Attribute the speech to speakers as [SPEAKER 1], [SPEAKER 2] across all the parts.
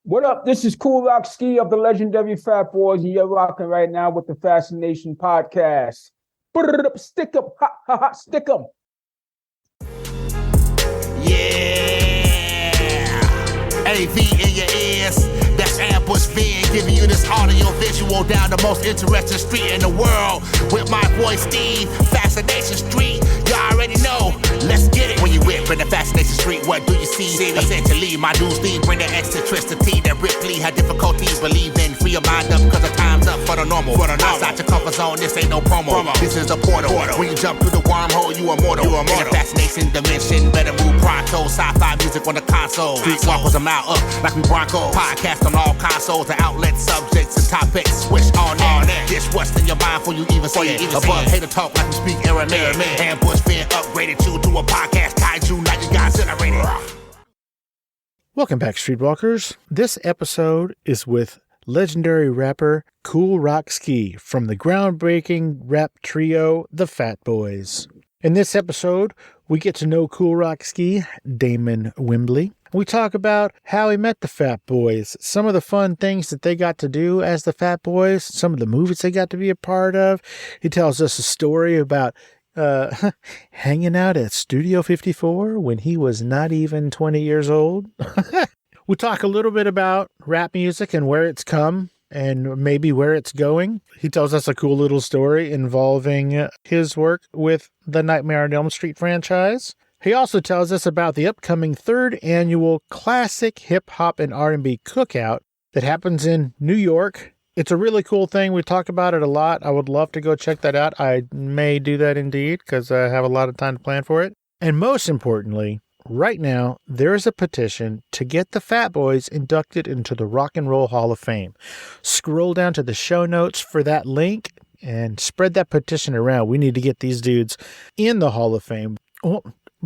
[SPEAKER 1] What up? This is Kool Rock-Ski of the legendary Fat Boys, and you're rocking right now with the Fascination podcast. Brrr, stickum, ha ha ha, stickum.
[SPEAKER 2] Yeah, AV in your ears. That's Ambush being giving you this audio visual down the most interesting street in the world with my boy Steve. Fascination Street, you already know. Let's get it. When you whip in the Fascination Street, what do you see? Essentially, my dudes Steve bring the eccentricity that Ripley had difficulties believing. Free your mind up because the time's up for the normal. Outside your comfort zone, this ain't no promo. This is a portal. When you jump through the wormhole, you immortal. In the fascination dimension, better move pronto. Sci-fi music on the console. Streetwalkers, I'm out up like we Broncos. Podcast on all consoles, the outlet subjects and topics. Switch on in. Dish what's in your mind before you even say it. Above hater talk like we speak Aramaic. Ambush being upgraded you to a podcast. Kaiju, now you got generated.
[SPEAKER 3] Welcome back, Streetwalkers. This episode is with legendary rapper Kool Rock-Ski from the groundbreaking rap trio, the Fat Boys. In this episode, we get to know Kool Rock-Ski, Damon Wimbley. We talk about how he met the Fat Boys, some of the fun things that they got to do as the Fat Boys, some of the movies they got to be a part of. He tells us a story about hanging out at Studio 54 when he was not even 20 years old. We talk a little bit about rap music and where it's come and maybe where it's going. He tells us a cool little story involving his work with the Nightmare on Elm Street franchise. He also tells us about the upcoming third annual classic hip hop and R&B cookout that happens in New York. It's a really cool thing. We talk about it a lot. I would love to go check that out. I may do that indeed because I have a lot of time to plan for it. And most importantly, right now, there is a petition to get the Fat Boys inducted into the Rock and Roll Hall of Fame. Scroll down to the show notes for that link and spread that petition around. We need to get these dudes in the Hall of Fame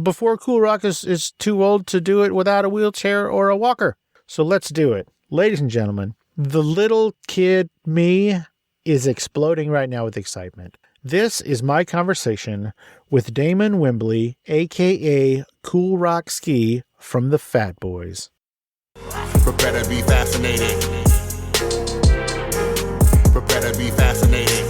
[SPEAKER 3] before Kool Rock is too old to do it without a wheelchair or a walker. So let's do it. Ladies and gentlemen, the little kid me is exploding right now with excitement. This is my conversation with Damon Wimbley, A.K.A. Kool Rock-Ski from the Fat Boys.
[SPEAKER 2] Prepare to be fascinated. Prepare to be fascinated.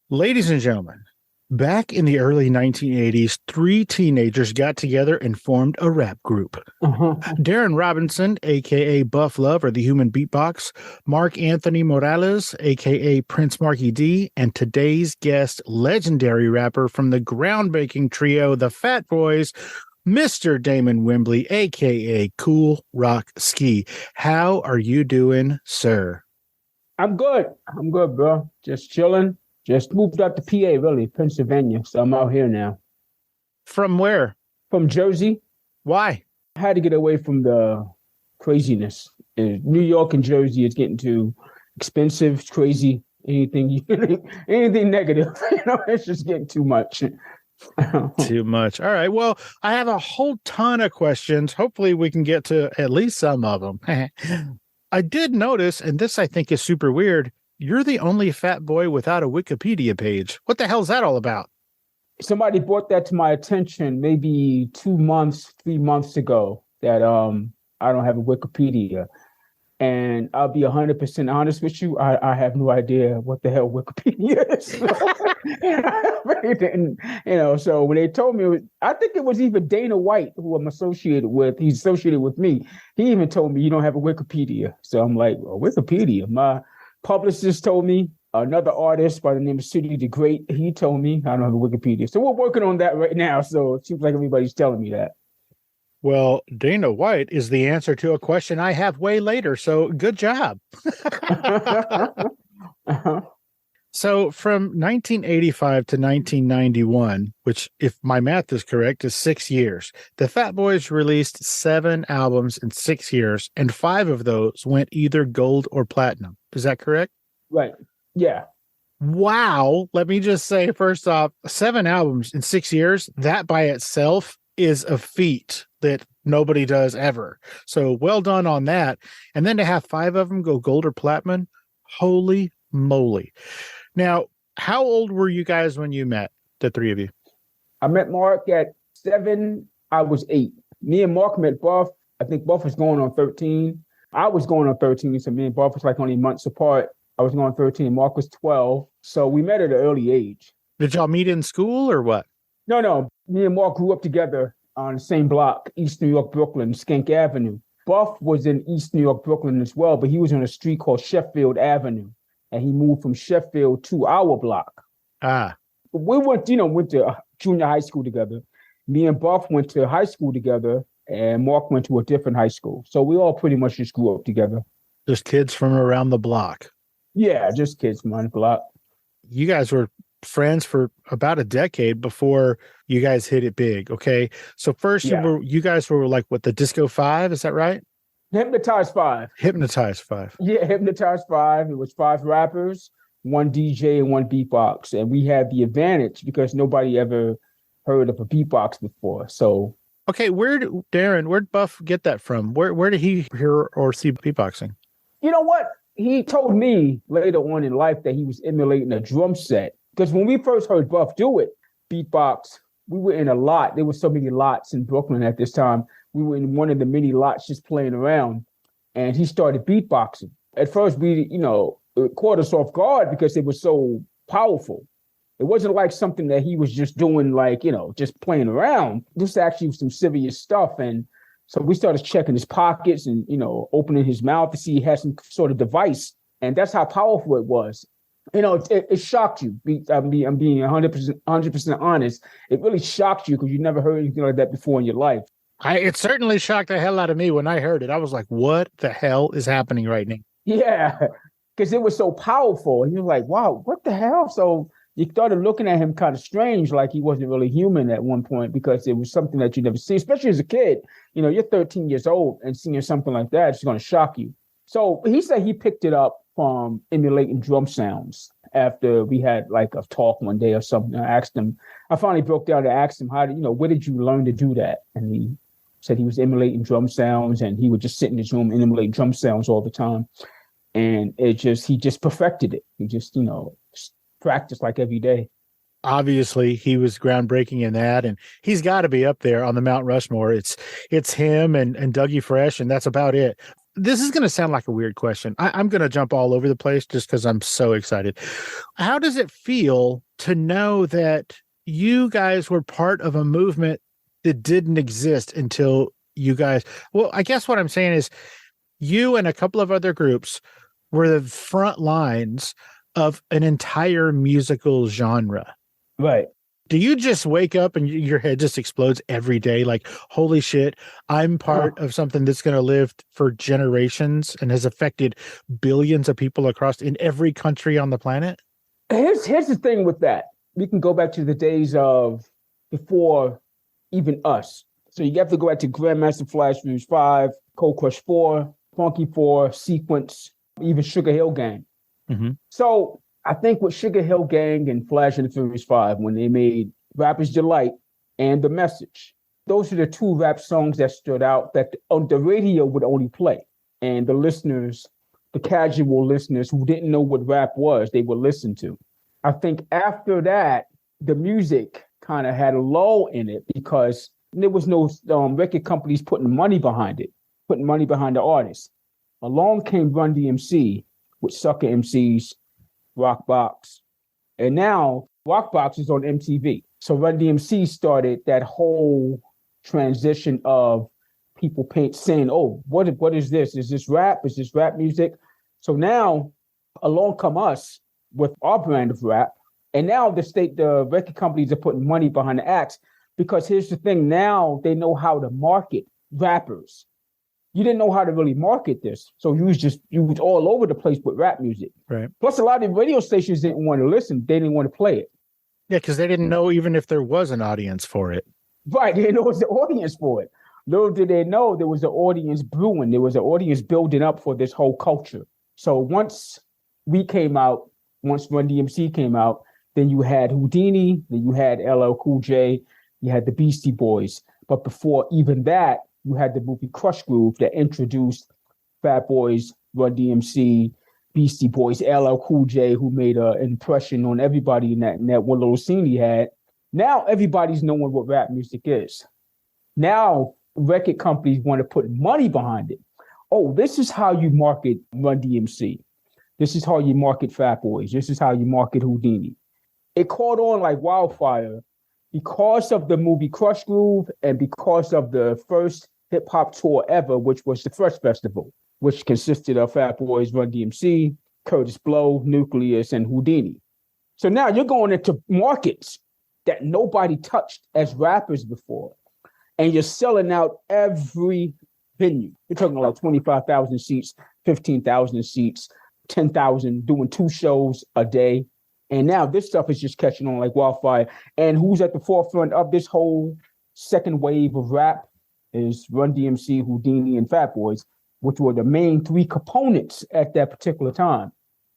[SPEAKER 3] Ladies and gentlemen, back in the early 1980s, three teenagers got together and formed a rap group. Darren Robinson, a.k.a. Buff Love or the Human Beatbox, Mark Anthony Morales, a.k.a. Prince Marky D, and today's guest, legendary rapper from the groundbreaking trio, the Fat Boys, Mr. Damon Wimbley, a.k.a. Kool Rock-Ski. How are you doing, sir?
[SPEAKER 1] I'm good, bro. Just chilling. Just moved out to PA, really, Pennsylvania. So I'm out here now.
[SPEAKER 3] From where?
[SPEAKER 1] From Jersey.
[SPEAKER 3] Why?
[SPEAKER 1] I had to get away from the craziness. New York and Jersey is getting too expensive, it's crazy. Anything negative, it's just getting too much.
[SPEAKER 3] Too much. All right. Well, I have a whole ton of questions. Hopefully we can get to at least some of them. I did notice, and this I think is super weird, you're the only fat boy without a Wikipedia page. What the hell is that all about?
[SPEAKER 1] Somebody brought that to my attention maybe 3 months ago that I don't have a Wikipedia. And I'll be 100% honest with you, I have no idea what the hell Wikipedia is. I really didn't, so when they told me, I think it was even Dana White, who I'm associated with, he's associated with me. He even told me, you don't have a Wikipedia. So I'm like, well, Wikipedia? My publicist told me, another artist by the name of City the Great, he told me I don't have a Wikipedia. So we're working on that right now. So it seems like everybody's telling me that.
[SPEAKER 3] Well, Dana White is the answer to a question I have way later. So good job. So from 1985 to 1991, which if my math is correct, is 6 years, the Fat Boys released 7 albums in 6 years, and 5 of those went either gold or platinum. Is that correct?
[SPEAKER 1] Right. Yeah.
[SPEAKER 3] Wow. Let me just say, first off, 7 albums in 6 years, that by itself is a feat that nobody does ever. So well done on that. And then to have 5 of them go gold or platinum, holy moly. Now, how old were you guys when you met, the three of you?
[SPEAKER 1] I met Mark at 7. I was 8. Me and Mark met Buff I think Buff was going on 13. I was going on 13, so me and Buff was like only months apart. I was going on 13, and Mark was 12. So we met at an early age.
[SPEAKER 3] Did y'all meet in school or what?
[SPEAKER 1] No. Me and Mark grew up together on the same block, East New York, Brooklyn, Skank Avenue. Buff was in East New York, Brooklyn as well, but he was on a street called Sheffield Avenue. And he moved from Sheffield to our block. We went to junior high school together. Me and Buff went to high school together, and Mark went to a different high school. So we all pretty much just grew up together.
[SPEAKER 3] Just kids from around the block.
[SPEAKER 1] Yeah, just kids from around the block.
[SPEAKER 3] You guys were friends for about a decade before you guys hit it big. Okay. So first you guys were like what, the Disco 5, is that right?
[SPEAKER 1] Hypnotized 5.
[SPEAKER 3] Hypnotized 5.
[SPEAKER 1] Yeah, Hypnotized 5. It was 5 rappers, 1 DJ, and 1 beatbox. And we had the advantage because nobody ever heard of a beatbox before. So
[SPEAKER 3] okay, where'd Buff get that from? Where did he hear or see beatboxing?
[SPEAKER 1] You know what? He told me later on in life that he was emulating a drum set. Because when we first heard Buff do it, beatbox, we were in a lot. There were so many lots in Brooklyn at this time. We were in one of the many lots just playing around. And he started beatboxing. At first, it caught us off guard because it was so powerful. It wasn't like something that he was just doing just playing around. This actually was some serious stuff. And so we started checking his pockets and, opening his mouth to see he had some sort of device. And that's how powerful it was. It shocked you. I'm being 100% honest. It really shocked you because you never heard anything like that before in your life.
[SPEAKER 3] It certainly shocked the hell out of me when I heard it. I was like, what the hell is happening right now?
[SPEAKER 1] Yeah, because it was so powerful. And you're like, wow, what the hell? So you started looking at him kind of strange, like he wasn't really human at one point because it was something that you never see, especially as a kid. You're 13 years old and seeing something like that, it's going to shock you. So he said he picked it up from emulating drum sounds after we had like a talk one day or something. I finally broke down and asked him, where did you learn to do that? And he said he was emulating drum sounds and he would just sit in his room and emulate drum sounds all the time. And he just perfected it. He just, practiced like every day.
[SPEAKER 3] Obviously, he was groundbreaking in that, and he's got to be up there on the Mount Rushmore. It's him and Dougie Fresh, and that's about it. This is going to sound like a weird question. I'm going to jump all over the place just because I'm so excited. How does it feel to know that you guys were part of a movement that didn't exist until you guys... Well, I guess what I'm saying is you and a couple of other groups were the front lines of an entire musical genre.
[SPEAKER 1] Right.
[SPEAKER 3] Do you just wake up and your head just explodes every day? Like, holy shit, I'm part of something that's going to live for generations and has affected billions of people in every country on the planet?
[SPEAKER 1] Here's the thing with that. We can go back to the days of before even us. So you have to go back to Grandmaster Flash, Furious 5, Cold Crush 4, Funky 4, Sequence, even Sugar Hill Gang.
[SPEAKER 3] Mm-hmm.
[SPEAKER 1] So I think with Sugar Hill Gang and Flash and the Furious 5, when they made Rapper's Delight and The Message, those are the 2 rap songs that stood out that on the radio would only play. And the listeners, the casual listeners who didn't know what rap was, they would listen to. I think after that, the music kind of had a lull in it because there was no record companies putting money behind it, putting money behind the artists. Along came Run DMC with Sucker MCs, Rockbox. And now Rockbox is on MTV. So Run DMC started that whole transition of people saying, oh, what is this? Is this rap? Is this rap music? So now along come us with our brand of rap. And now the record companies are putting money behind the acts because here's the thing. Now they know how to market rappers. You didn't know how to really market this. So you was all over the place with rap music.
[SPEAKER 3] Right.
[SPEAKER 1] Plus a lot of radio stations didn't want to listen. They didn't want to play it.
[SPEAKER 3] Yeah, because they didn't know even if there was an audience for it.
[SPEAKER 1] Right. They didn't know there was an audience for it. Little did they know there was an audience brewing. There was an audience building up for this whole culture. So once we came out, once Run DMC came out, then you had Houdini, then you had LL Cool J, you had the Beastie Boys. But before even that, you had the movie Crush Groove that introduced Fat Boys, Run DMC, Beastie Boys, LL Cool J, who made an impression on everybody in that one little scene he had. Now everybody's knowing what rap music is. Now record companies want to put money behind it. Oh, this is how you market Run DMC. This is how you market Fat Boys. This is how you market Houdini. It caught on like wildfire because of the movie Crush Groove and because of the first hip hop tour ever, which was the Fresh Festival, which consisted of Fat Boys, Run DMC, Kurtis Blow, Nucleus, and Houdini. So now you're going into markets that nobody touched as rappers before, and you're selling out every venue. You're talking like 25,000 seats, 15,000 seats, 10,000, doing 2 shows a day. And now this stuff is just catching on like wildfire. And who's at the forefront of this whole second wave of rap is Run DMC, Houdini, and Fat Boys, which were the main 3 components at that particular time.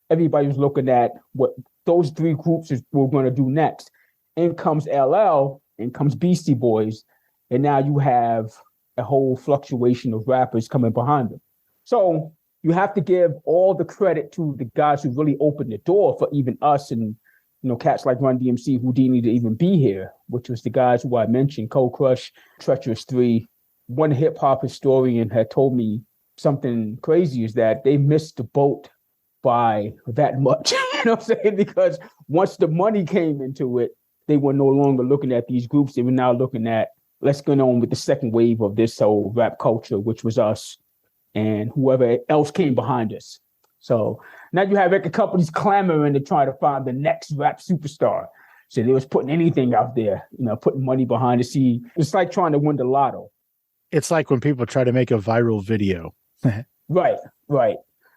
[SPEAKER 1] Everybody was looking at what those 3 groups were going to do next. In comes LL, in comes Beastie Boys, and now you have a whole fluctuation of rappers coming behind them. So you have to give all the credit to the guys who really opened the door for even us and, you know, cats like Run DMC, Houdini to even be here, which was the guys who I mentioned, Cold Crush, Treacherous 3. One hip hop historian had told me something crazy is that they missed the boat by that much, you know what I'm saying? Because once the money came into it, they were no longer looking at these groups. They were now looking at, let's go on with the second wave of this whole rap culture, which was us and whoever else came behind us. So now you have record companies clamoring to try to find the next rap superstar. So they was putting anything out there, you know, putting money behind to see. It's like trying to win the lotto.
[SPEAKER 3] It's like when people try to make a viral video.
[SPEAKER 1] Right.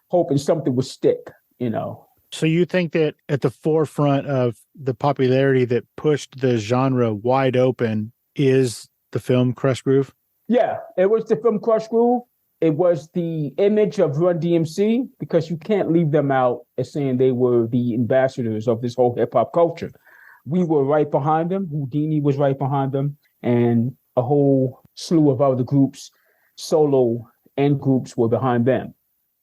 [SPEAKER 1] Hoping something would stick, you know.
[SPEAKER 3] So you think that at the forefront of the popularity that pushed the genre wide open is the film Crush Groove?
[SPEAKER 1] Yeah, it was the film Crush Groove. It was the image of Run DMC, because you can't leave them out as saying they were the ambassadors of this whole hip hop culture. We were right behind them. Houdini was right behind them, and a whole slew of other groups, solo and groups, were behind them.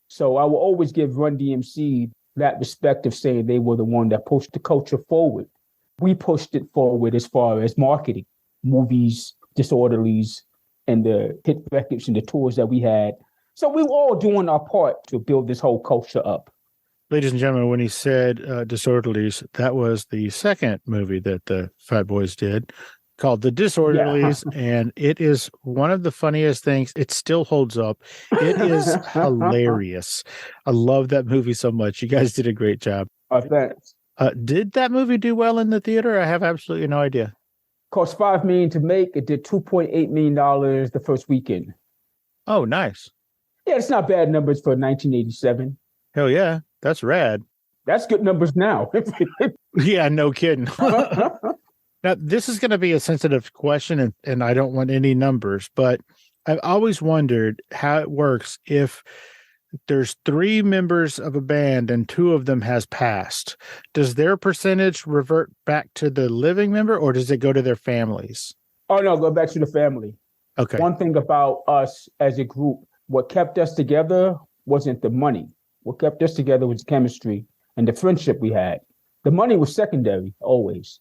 [SPEAKER 1] So I will always give Run DMC that respect of saying they were the one that pushed the culture forward. We pushed it forward as far as marketing, movies, Disorderlies, and the hit records and the tours that we had. So we were all doing our part to build this whole culture up.
[SPEAKER 3] Ladies and gentlemen, when he said Disorderlies, that was the second movie that the Fat Boys did, called The Disorderlies, and it is one of the funniest things. It still holds up. It is hilarious. I love that movie so much. You guys did a great job.
[SPEAKER 1] Thanks.
[SPEAKER 3] Did that movie do well in the theater? I have absolutely no idea.
[SPEAKER 1] Cost $5 million to make. It did $2.8 million the first weekend.
[SPEAKER 3] Oh, nice.
[SPEAKER 1] Yeah, it's not bad numbers for 1987.
[SPEAKER 3] Hell yeah, that's rad.
[SPEAKER 1] That's good numbers now.
[SPEAKER 3] Yeah, no kidding. Now, this is going to be a sensitive question, and I don't want any numbers, but I've always wondered how it works if there's 3 members of a band and 2 of them has passed. Does their percentage revert back to the living member, or does it go to their families?
[SPEAKER 1] Oh, no, go back to the family.
[SPEAKER 3] Okay.
[SPEAKER 1] One thing about us as a group, what kept us together wasn't the money. What kept us together was chemistry and the friendship we had. The money was secondary, always.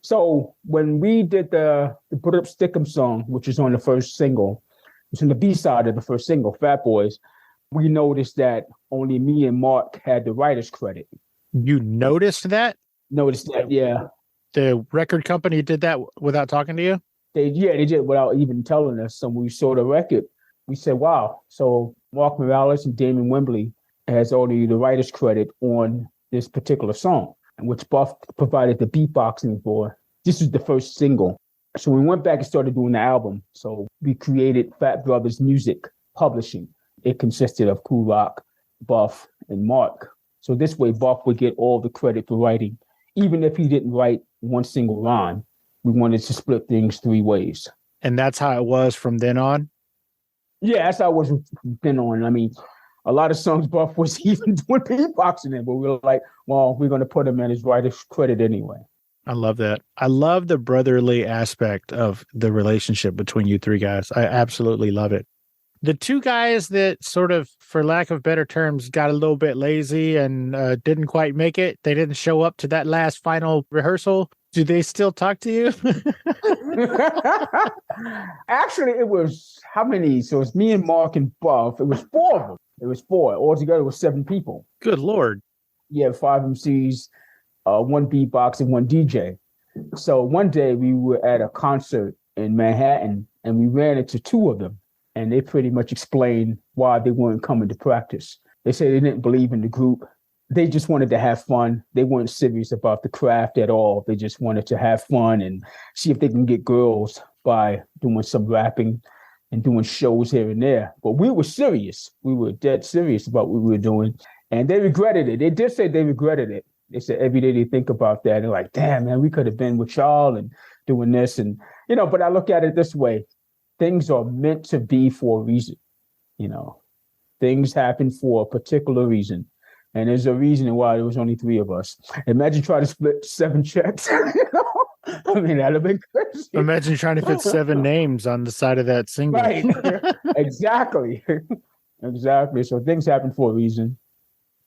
[SPEAKER 1] So when we did the Brrr Stickum song, which is on the first single, it's on the B-side of the first single, Fat Boys, we noticed that only me and Mark had the writer's credit.
[SPEAKER 3] You noticed that?
[SPEAKER 1] Noticed that, yeah.
[SPEAKER 3] The record company did that without talking to you?
[SPEAKER 1] They did without even telling us. So when we saw the record, we said, wow. So Mark Morales and Damon Wimbley has only the writer's credit on this particular song, which Buff provided the beatboxing for. This is the first single. So we went back and started doing the album. So we created Fat Brothers Music Publishing. It consisted of Kool Rock, Buff, and Mark. So this way, Buff would get all the credit for writing. Even if he didn't write one single line, we wanted to split things 3 ways.
[SPEAKER 3] And that's how it was from then on?
[SPEAKER 1] Yeah, that's how it was from then on. I mean, a lot of songs Buff was even doing beatboxing in, but we were like, well, we're going to put him in his writer's credit anyway.
[SPEAKER 3] I love that. I love the brotherly aspect of the relationship between you 3 guys. I absolutely love it. The 2 guys that sort of, for lack of better terms, got a little bit lazy and didn't quite make it, they didn't show up to that last final rehearsal. Do they still talk to you?
[SPEAKER 1] Actually, it was how many? So it's me and Mark and Buff. It was four of them. It was four. Altogether, it was 7 people.
[SPEAKER 3] Good Lord.
[SPEAKER 1] Yeah, 5 MCs, one beatbox, and one DJ. So one day we were at a concert in Manhattan, and we ran into 2 of them, and they pretty much explained why they weren't coming to practice. They said they didn't believe in the group. They just wanted to have fun. They weren't serious about the craft at all. They just wanted to have fun and see if they can get girls by doing some rapping and doing shows here and there. But we were serious. We were dead serious about what we were doing. And they regretted it. They did say they regretted it. They said every day they think about that. They're like, damn, man, we could have been with y'all and doing this. And, but I look at it this way. Things are meant to be for a reason. Things happen for a particular reason. And there's a reason why there was only 3 of us. Imagine trying to split 7 checks. I mean, that'd have been crazy.
[SPEAKER 3] Imagine trying to fit 7 names on the side of that single.
[SPEAKER 1] Right. Exactly. Exactly. So things happen for a reason.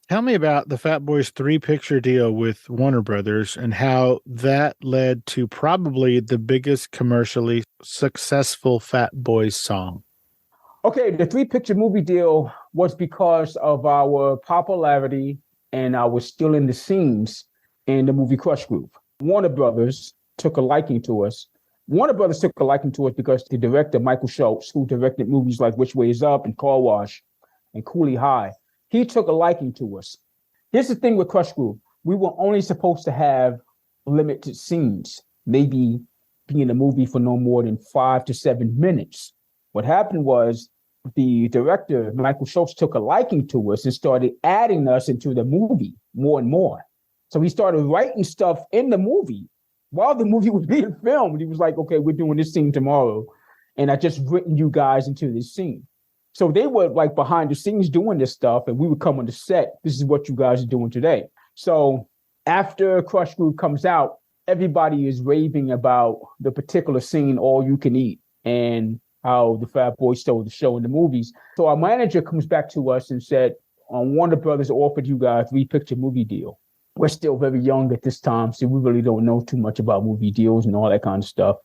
[SPEAKER 3] Tell me about the Fat Boys 3-picture deal with Warner Brothers and how that led to probably the biggest commercially successful Fat Boys song.
[SPEAKER 1] Okay, the 3-picture movie deal was because of our popularity and our stealing the scenes in the movie Crush Group. Warner Brothers took a liking to us. Warner Brothers took a liking to us because the director, Michael Schultz, who directed movies like Which Way Is Up and Car Wash and Cooley High, he took a liking to us. Here's the thing with Crush Group. We were only supposed to have limited scenes, maybe be in a movie for no more than 5 to 7 minutes. What happened was the director, Michael Schultz, took a liking to us and started adding us into the movie more and more. So he started writing stuff in the movie while the movie was being filmed. He was like, okay, we're doing this scene tomorrow. And I just written you guys into this scene. So they were like behind the scenes doing this stuff, and we would come on the set. This is what you guys are doing today. So after Crush Group comes out, everybody is raving about the particular scene, All You Can Eat, and how the Fat Boys stole the show in the movies. So our manager comes back to us and said, Warner Brothers offered you guys a 3-picture movie deal. We're still very young at this time, so we really don't know too much about movie deals and all that kind of stuff.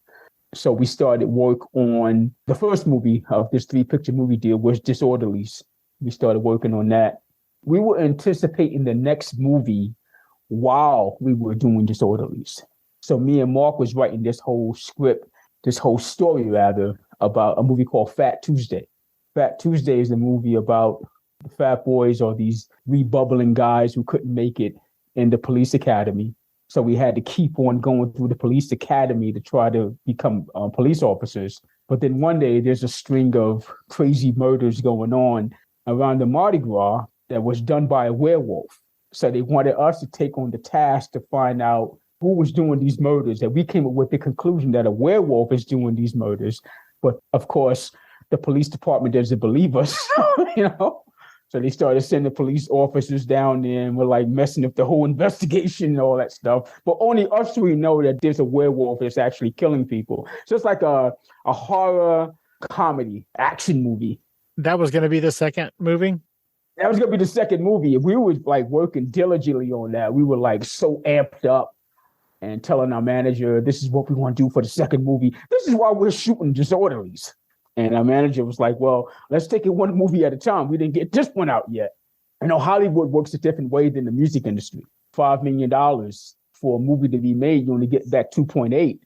[SPEAKER 1] So we started work on the first movie of this 3-picture movie deal was Disorderlies. We started working on that. We were anticipating the next movie while we were doing Disorderlies. So me and Mark was writing this whole script, this whole story rather, about a movie called Fat Tuesday. Fat Tuesday is a movie about the Fat Boys or these rebubbling guys who couldn't make it in the police academy. So we had to keep on going through the police academy to try to become police officers. But then one day there's a string of crazy murders going on around the Mardi Gras that was done by a werewolf. So they wanted us to take on the task to find out who was doing these murders. And we came up with the conclusion that a werewolf is doing these murders. But of course, the police department doesn't believe us, So they started sending police officers down there and were like messing up the whole investigation and all that stuff. But only us 3 know that there's a werewolf that's actually killing people. So it's like a horror comedy action movie.
[SPEAKER 3] That was going to be the second movie?
[SPEAKER 1] That was going to be the second movie. We were like working diligently on that. We were like so amped up and telling our manager, this is what we want to do for the second movie. This is why we're shooting Disorderlies. And our manager was like, well, let's take it one movie at a time. We didn't get this one out yet. Hollywood works a different way than the music industry. $5 million for a movie to be made, you only get back 2.8.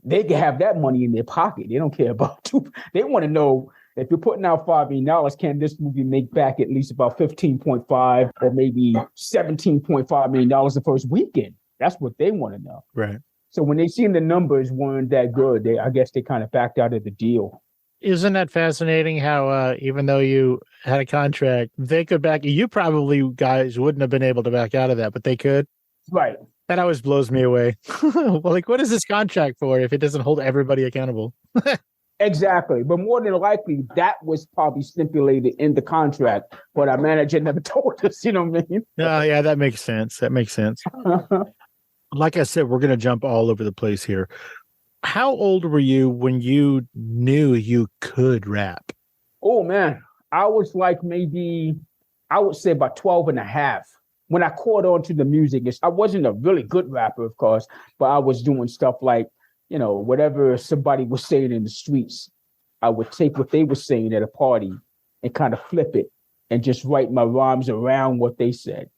[SPEAKER 1] They can have that money in their pocket. They don't care about They want to know if you're putting out $5 million, can this movie make back at least about 15.5 or maybe $17.5 million the first weekend? That's what they want to know.
[SPEAKER 3] Right.
[SPEAKER 1] So when they seen the numbers weren't that good, I guess they kind of backed out of the deal.
[SPEAKER 3] Isn't that fascinating how even though you had a contract, they could back you? You probably guys wouldn't have been able to back out of that, but they could.
[SPEAKER 1] Right.
[SPEAKER 3] That always blows me away. Well, like, what is this contract for if it doesn't hold everybody accountable?
[SPEAKER 1] Exactly. But more than likely, that was probably stipulated in the contract, but our manager never told us, you know what I mean?
[SPEAKER 3] Yeah, that makes sense. That makes sense. Like I said, we're going to jump all over the place here. How old were you when you knew you could rap?
[SPEAKER 1] Oh, man. I was like maybe, I would say about 12 and a half. when I caught on to the music, I wasn't a really good rapper, of course, but I was doing stuff like, whatever somebody was saying in the streets, I would take what they were saying at a party and kind of flip it and just write my rhymes around what they said.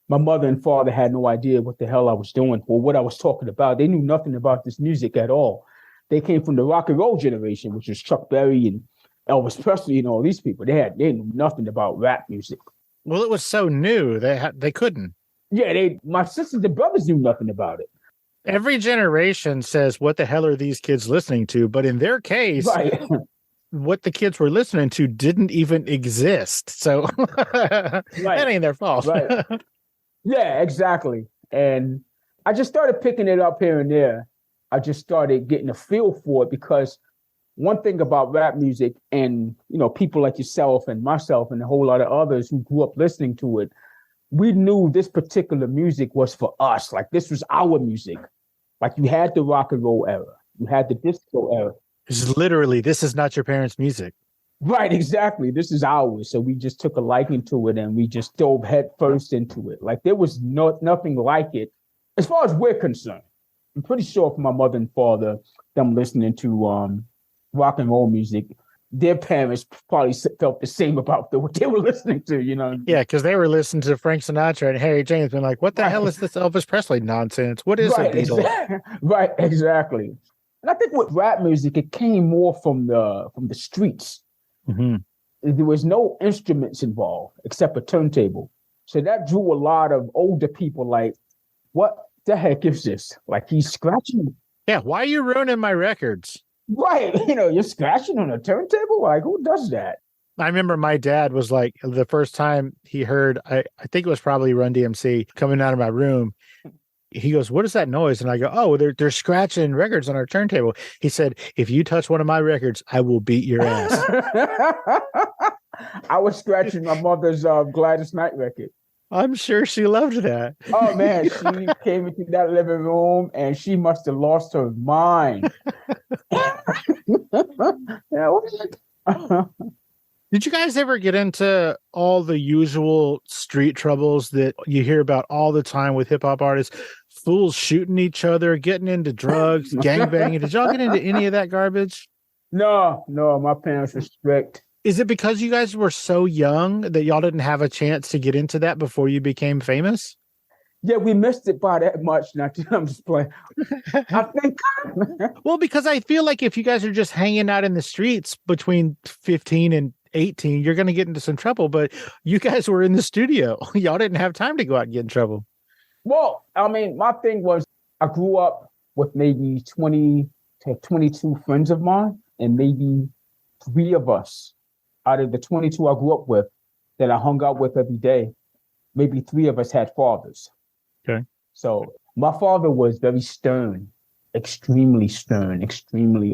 [SPEAKER 1] My mother and father had no idea what the hell I was doing or what I was talking about. They knew nothing about this music at all. They came from the rock and roll generation, which was Chuck Berry and Elvis Presley and all these people. They knew nothing about rap music.
[SPEAKER 3] Well, it was so new they couldn't.
[SPEAKER 1] Yeah, my sisters and brothers knew nothing about it.
[SPEAKER 3] Every generation says, "What the hell are these kids listening to?" But in their case,
[SPEAKER 1] right.
[SPEAKER 3] What the kids were listening to didn't even exist. So that ain't their fault.
[SPEAKER 1] Right. Yeah, exactly. And I just started picking it up here and there. I just started getting a feel for it because one thing about rap music and, people like yourself and myself and a whole lot of others who grew up listening to it, we knew this particular music was for us. Like this was our music. Like you had the rock and roll era. You had the disco era.
[SPEAKER 3] This is not your parents' music.
[SPEAKER 1] Right, exactly. This is ours. So we just took a liking to it and we just dove head first into it. Like there was nothing like it as far as we're concerned. I'm pretty sure for my mother and father, them listening to rock and roll music, their parents probably felt the same about what they were listening to,
[SPEAKER 3] Yeah, because they were listening to Frank Sinatra and Harry James and like, what the hell is this Elvis Presley nonsense? What is a Beatle?
[SPEAKER 1] Right, exactly. And I think with rap music, it came more from the streets.
[SPEAKER 3] Mm-hmm.
[SPEAKER 1] There was no instruments involved except a turntable. So that drew a lot of older people like, what the heck is this? Like he's scratching.
[SPEAKER 3] Yeah, why are you ruining my records?
[SPEAKER 1] Right. You're scratching on a turntable? Like who does that?
[SPEAKER 3] I remember my dad was like, the first time he heard, I think it was probably Run DMC coming out of my room. He goes, what is that noise? And I go, oh, they're scratching records on our turntable. He said, if you touch one of my records, I will beat your ass.
[SPEAKER 1] I was scratching my mother's Gladys Knight record.
[SPEAKER 3] I'm sure she loved that.
[SPEAKER 1] Oh, man. She came into that living room and she must have lost her mind.
[SPEAKER 3] Did you guys ever get into all the usual street troubles that you hear about all the time with hip hop artists? Fools shooting each other, getting into drugs, gangbanging. Did y'all get into any of that garbage?
[SPEAKER 1] No, my parents were strict.
[SPEAKER 3] Is it because you guys were so young that y'all didn't have a chance to get into that before you became famous?
[SPEAKER 1] Yeah, we missed it by that much. I'm just playing. I think.
[SPEAKER 3] Well, because I feel like if you guys are just hanging out in the streets between 15 and 18, you're going to get into some trouble. But you guys were in the studio. Y'all didn't have time to go out and get in trouble.
[SPEAKER 1] Well, I mean, my thing was I grew up with maybe 20 to 22 friends of mine, and maybe 3 of us out of the 22 I grew up with that I hung out with every day, maybe 3 of us had fathers.
[SPEAKER 3] Okay.
[SPEAKER 1] So my father was very stern, extremely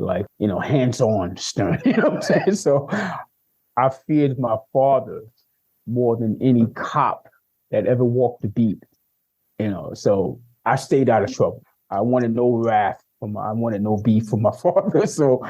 [SPEAKER 1] like, hands-on stern. You know what I'm saying? So I feared my father more than any cop that ever walked the beat. So I stayed out of trouble. I wanted no wrath I wanted no beef from my father. So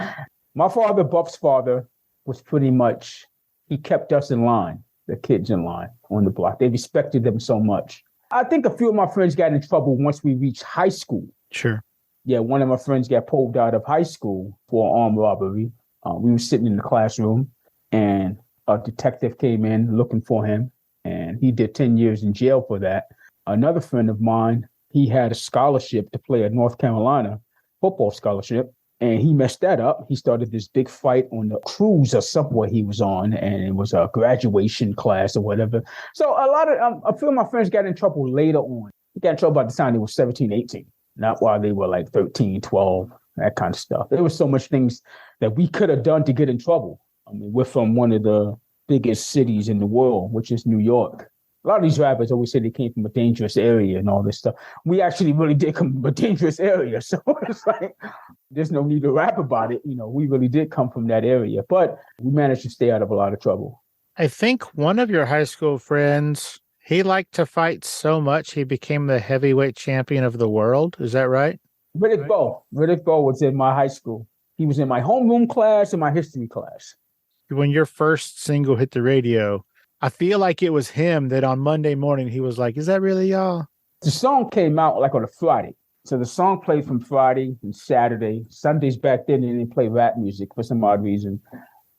[SPEAKER 1] my father, Buff's father, was pretty much, he kept us in line, the kids in line on the block. They respected them so much. I think a few of my friends got in trouble once we reached high school.
[SPEAKER 3] Sure.
[SPEAKER 1] Yeah, one of my friends got pulled out of high school for an armed robbery. We were sitting in the classroom and a detective came in looking for him and he did 10 years in jail for that. Another friend of mine, he had a scholarship to play at North Carolina, football scholarship, and he messed that up. He started this big fight on the cruise or subway he was on, and it was a graduation class or whatever. So a few of my friends got in trouble later on. They got in trouble by the time they were 17, 18, not while they were like 13, 12, that kind of stuff. There was so much things that we could have done to get in trouble. I mean, we're from one of the biggest cities in the world, which is New York. A lot of these rappers always say they came from a dangerous area and all this stuff. We actually really did come from a dangerous area. So it's like, there's no need to rap about it. We really did come from that area, but we managed to stay out of a lot of trouble.
[SPEAKER 3] I think one of your high school friends, he liked to fight so much, he became the heavyweight champion of the world. Is that right?
[SPEAKER 1] Riddick Bowe. Riddick Bowe was in my high school. He was in my homeroom class and my history class.
[SPEAKER 3] When your first single hit the radio, I feel like it was him that on Monday morning he was like, "Is that really y'all?"
[SPEAKER 1] The song came out like on a Friday. So the song played from Friday and Saturday. Sundays back then, they didn't play rap music for some odd reason.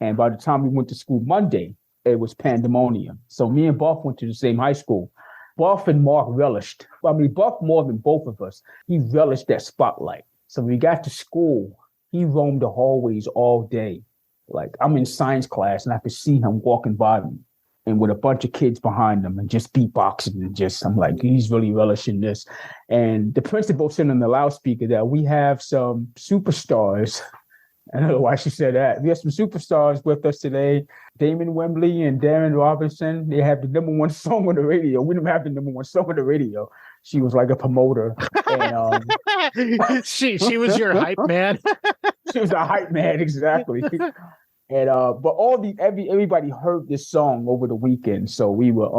[SPEAKER 1] And by the time we went to school Monday, it was pandemonium. So me and Buff went to the same high school. Buff and Mark relished. Buff more than both of us. He relished that spotlight. So when we got to school, he roamed the hallways all day. Like I'm in science class and I could see him walking by me and with a bunch of kids behind him and just beatboxing and just, I'm like, he's really relishing this. And the principal said on the loudspeaker that we have some superstars. I don't know why she said that. We have some superstars with us today. Damon Wimbley and Darren Robinson. They have the #1 song on the radio. We don't have the #1 song on the radio. She was like a promoter. And,
[SPEAKER 3] she was your hype man.
[SPEAKER 1] She was a hype man, exactly. And but everybody heard this song over the weekend. So we were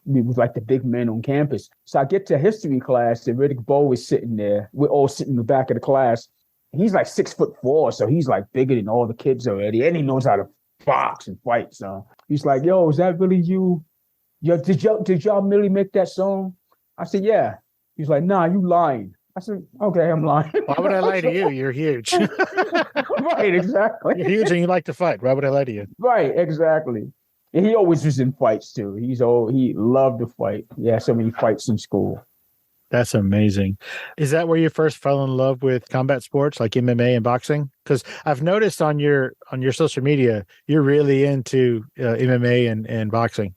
[SPEAKER 1] we was like the big men on campus. So I get to history class and Riddick Bowe is sitting there. We're all sitting in the back of the class. He's like 6'4", so he's like bigger than all the kids already, and he knows how to box and fight. So he's like, "Yo, is that really you? Yo, did y'all really make that song?" I said, "Yeah." He's like, "Nah, you lying." I said, "Okay, I'm lying."
[SPEAKER 3] Why would I lie to you? You're huge.
[SPEAKER 1] Right, exactly.
[SPEAKER 3] You're huge and you like to fight. Why would I lie to you?
[SPEAKER 1] Right, exactly. And he always was in fights too. He loved to fight. Yeah, so many fights in school.
[SPEAKER 3] That's amazing. Is that where you first fell in love with combat sports like MMA and boxing? Because I've noticed on your social media, you're really into MMA and boxing.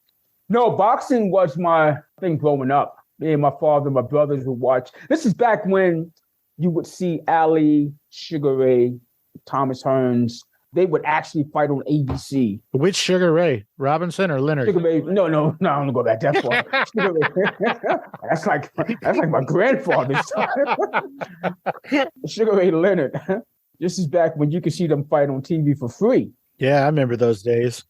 [SPEAKER 1] No, boxing was my thing growing up. Me and my father, my brothers would watch. This is back when you would see Ali, Sugar Ray, Thomas Hearns. They would actually fight on ABC.
[SPEAKER 3] Which Sugar Ray? Robinson or Leonard?
[SPEAKER 1] Sugar Ray, no, I don't go back that far. Sugar Ray, that's like my grandfather's time. Sugar Ray Leonard. This is back when you could see them fight on TV for free.
[SPEAKER 3] Yeah, I remember those days.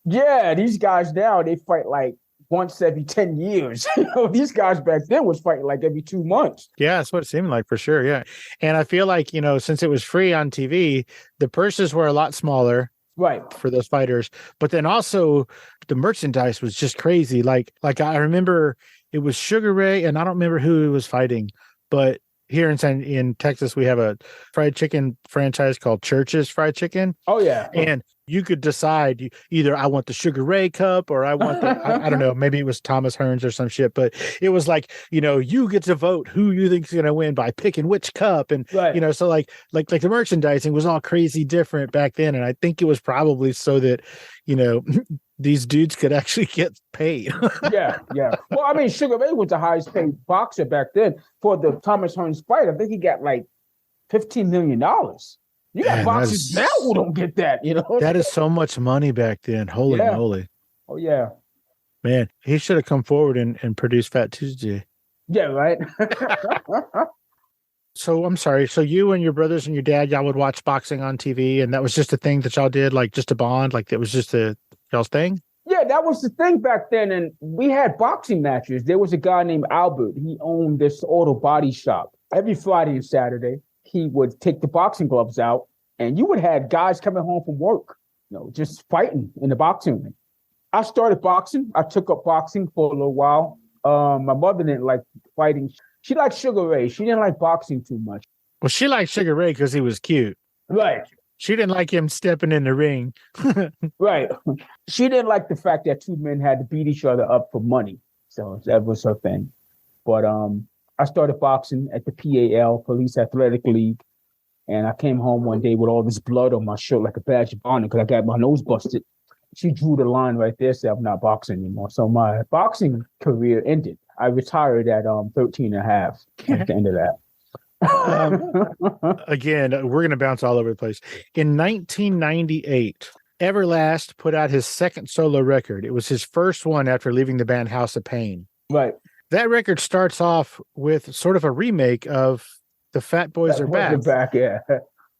[SPEAKER 1] Yeah, these guys now, they fight like once every 10 years. These guys back then was fighting like every 2 months.
[SPEAKER 3] Yeah, that's what it seemed like for sure. Yeah. And I feel like, since it was free on TV, the purses were a lot smaller.
[SPEAKER 1] Right.
[SPEAKER 3] For those fighters. But then also the merchandise was just crazy. Like I remember it was Sugar Ray and I don't remember who he was fighting, but here in Texas, we have a fried chicken franchise called Church's Fried Chicken.
[SPEAKER 1] Oh, yeah.
[SPEAKER 3] And you could decide either I want the Sugar Ray cup or I want the, I don't know, maybe it was Thomas Hearns or some shit, but it was like, you get to vote who you think is going to win by picking which cup. And,
[SPEAKER 1] right.
[SPEAKER 3] So like the merchandising was all crazy different back then. And I think it was probably so that, these dudes could actually get paid.
[SPEAKER 1] Yeah. Well, I mean, Sugar Ray was the highest paid boxer back then. For the Thomas Hearns fight, I think he got like $15 million. You got boxers now who don't get that,
[SPEAKER 3] That is so much money back then. Holy moly.
[SPEAKER 1] Oh, yeah.
[SPEAKER 3] Man, he should have come forward and produced Fat Tuesday.
[SPEAKER 1] Yeah, right.
[SPEAKER 3] So I'm sorry. So you and your brothers and your dad, y'all would watch boxing on TV, and that was just a thing that y'all did, like just to bond, like it was just y'all's thing?
[SPEAKER 1] Yeah, that was the thing back then. And we had boxing matches. There was a guy named Albert. He owned this auto body shop. Every Friday and Saturday, he would take the boxing gloves out, and you would have guys coming home from work, just fighting in the boxing ring. I started boxing. I took up boxing for a little while. My mother didn't like fighting. She liked Sugar Ray. She didn't like boxing too much.
[SPEAKER 3] Well, she liked Sugar Ray because he was cute.
[SPEAKER 1] Right.
[SPEAKER 3] She didn't like him stepping in the ring.
[SPEAKER 1] Right. She didn't like the fact that two men had to beat each other up for money. So that was her thing. But I started boxing at the PAL, Police Athletic League. And I came home one day with all this blood on my shirt like a badge of honor because I got my nose busted. She drew the line right there, said I'm not boxing anymore. So my boxing career ended. I retired at 13 and a half at the end of that.
[SPEAKER 3] Again, we're going to bounce all over the place. In 1998, Everlast put out his second solo record. It was his first one after leaving the band House of Pain.
[SPEAKER 1] Right.
[SPEAKER 3] That record starts off with sort of a remake of The Fat Boys Are Back.
[SPEAKER 1] Back, yeah.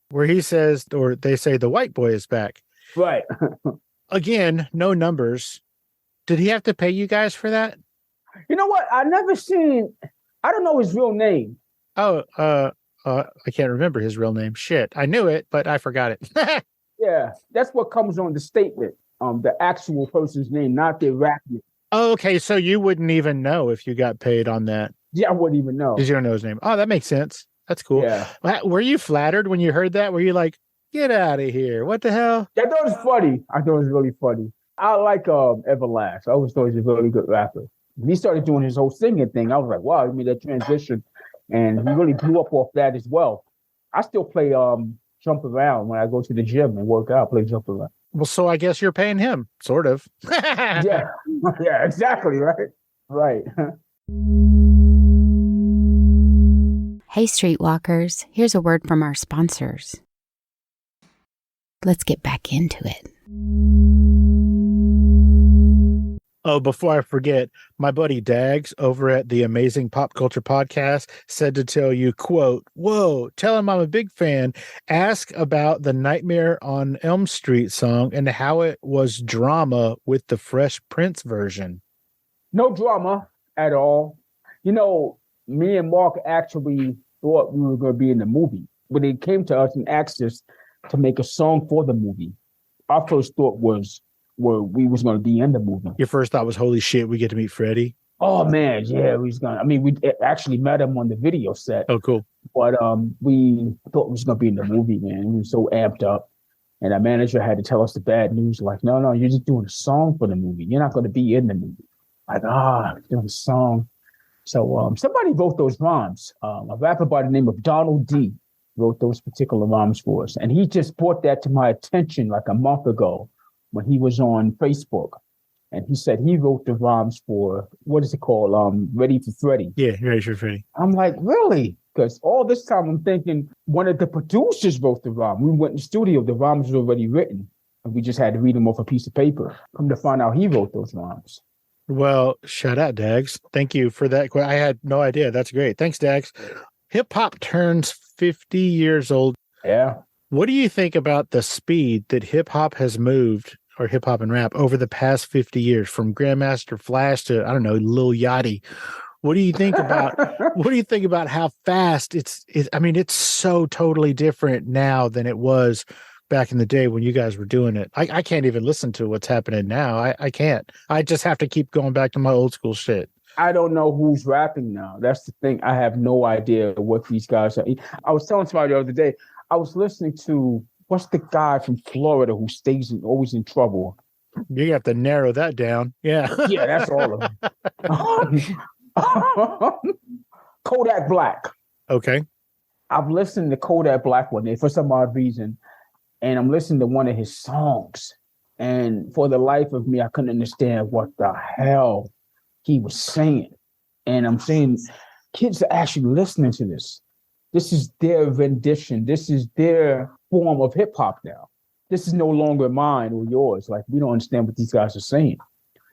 [SPEAKER 3] Where he says, or they say, the white boy is back.
[SPEAKER 1] Right.
[SPEAKER 3] Again, no numbers. Did he have to pay you guys for that?
[SPEAKER 1] You know what? I don't know his real name.
[SPEAKER 3] Oh, I can't remember his real name. Shit. I knew it, but I forgot it.
[SPEAKER 1] Yeah, that's what comes on the statement. The actual person's name, not their rap name.
[SPEAKER 3] Oh, okay, so you wouldn't even know if you got paid on that.
[SPEAKER 1] Yeah, I wouldn't even know.
[SPEAKER 3] Because you don't know his name. Oh, that makes sense. That's cool.
[SPEAKER 1] Yeah.
[SPEAKER 3] Were you flattered when you heard that? Were you like, get out of here? What the hell?
[SPEAKER 1] I thought it was funny. I thought it was really funny. I like Everlast. I always thought he was a really good rapper. When he started doing his whole singing thing, I was like, wow, he made that transition. And he really blew up off that as well. I still play Jump Around when I go to the gym and work out, play Jump Around.
[SPEAKER 3] Well, so I guess you're paying him, sort of.
[SPEAKER 1] Yeah, exactly, right? Right.
[SPEAKER 4] Hey, Streetwalkers, here's a word from our sponsors. Let's get back into it.
[SPEAKER 3] Oh, before I forget, my buddy Dags over at the Amazing Pop Culture Podcast said to tell you, quote, whoa, tell him I'm a big fan. Ask about the Nightmare on Elm Street song and how it was drama with the Fresh Prince version.
[SPEAKER 1] No drama at all. You know, me and Mark actually thought we were going to be in the movie. When they came to us and asked us to make a song for the movie, our first thought was, where we was going to be in the movie.
[SPEAKER 3] Your first thought was, holy shit, we get to meet Freddie?
[SPEAKER 1] Oh, man, yeah, we was going to. I mean, we actually met him on the video set.
[SPEAKER 3] Oh, cool.
[SPEAKER 1] But we thought we was going to be in the movie, man. We were so amped up. And our manager had to tell us the bad news, like, no, you're just doing a song for the movie. You're not going to be in the movie. Like, doing a song. So somebody wrote those rhymes. A rapper by the name of Donald D wrote those particular rhymes for us. And he just brought that to my attention like a month ago, when he was on Facebook, and he said he wrote the rhymes for, what is it called? Ready for Freddie.
[SPEAKER 3] Yeah, Ready for Freddie.
[SPEAKER 1] I'm like, really? Because all this time I'm thinking one of the producers wrote the rhyme. We went in the studio, the rhymes were already written, and we just had to read them off a piece of paper. Come to find out he wrote those rhymes.
[SPEAKER 3] Well, shout out, Dags. Thank you for that. I had no idea. That's great. Thanks, Dags. Hip hop turns 50 years old.
[SPEAKER 1] Yeah.
[SPEAKER 3] What do you think about the speed that hip hop has moved, or hip hop and rap, over the past 50 years, from Grandmaster Flash to, I don't know, Lil Yachty? What do you think about how fast it's so totally different now than it was back in the day when you guys were doing it? I can't even listen to what's happening now. I can't. I just have to keep going back to my old school shit.
[SPEAKER 1] I don't know who's rapping now. That's the thing. I have no idea what these guys are. I was telling somebody the other day, I was listening to, what's the guy from Florida who stays always in trouble?
[SPEAKER 3] You have to narrow that down. Yeah.
[SPEAKER 1] Yeah, that's all of them. Kodak Black.
[SPEAKER 3] Okay.
[SPEAKER 1] I've listened to Kodak Black one day for some odd reason, and I'm listening to one of his songs. And for the life of me, I couldn't understand what the hell he was saying. And I'm saying, kids are actually listening to this. This is their rendition. This is their form of hip hop now. This is no longer mine or yours. Like, we don't understand what these guys are saying.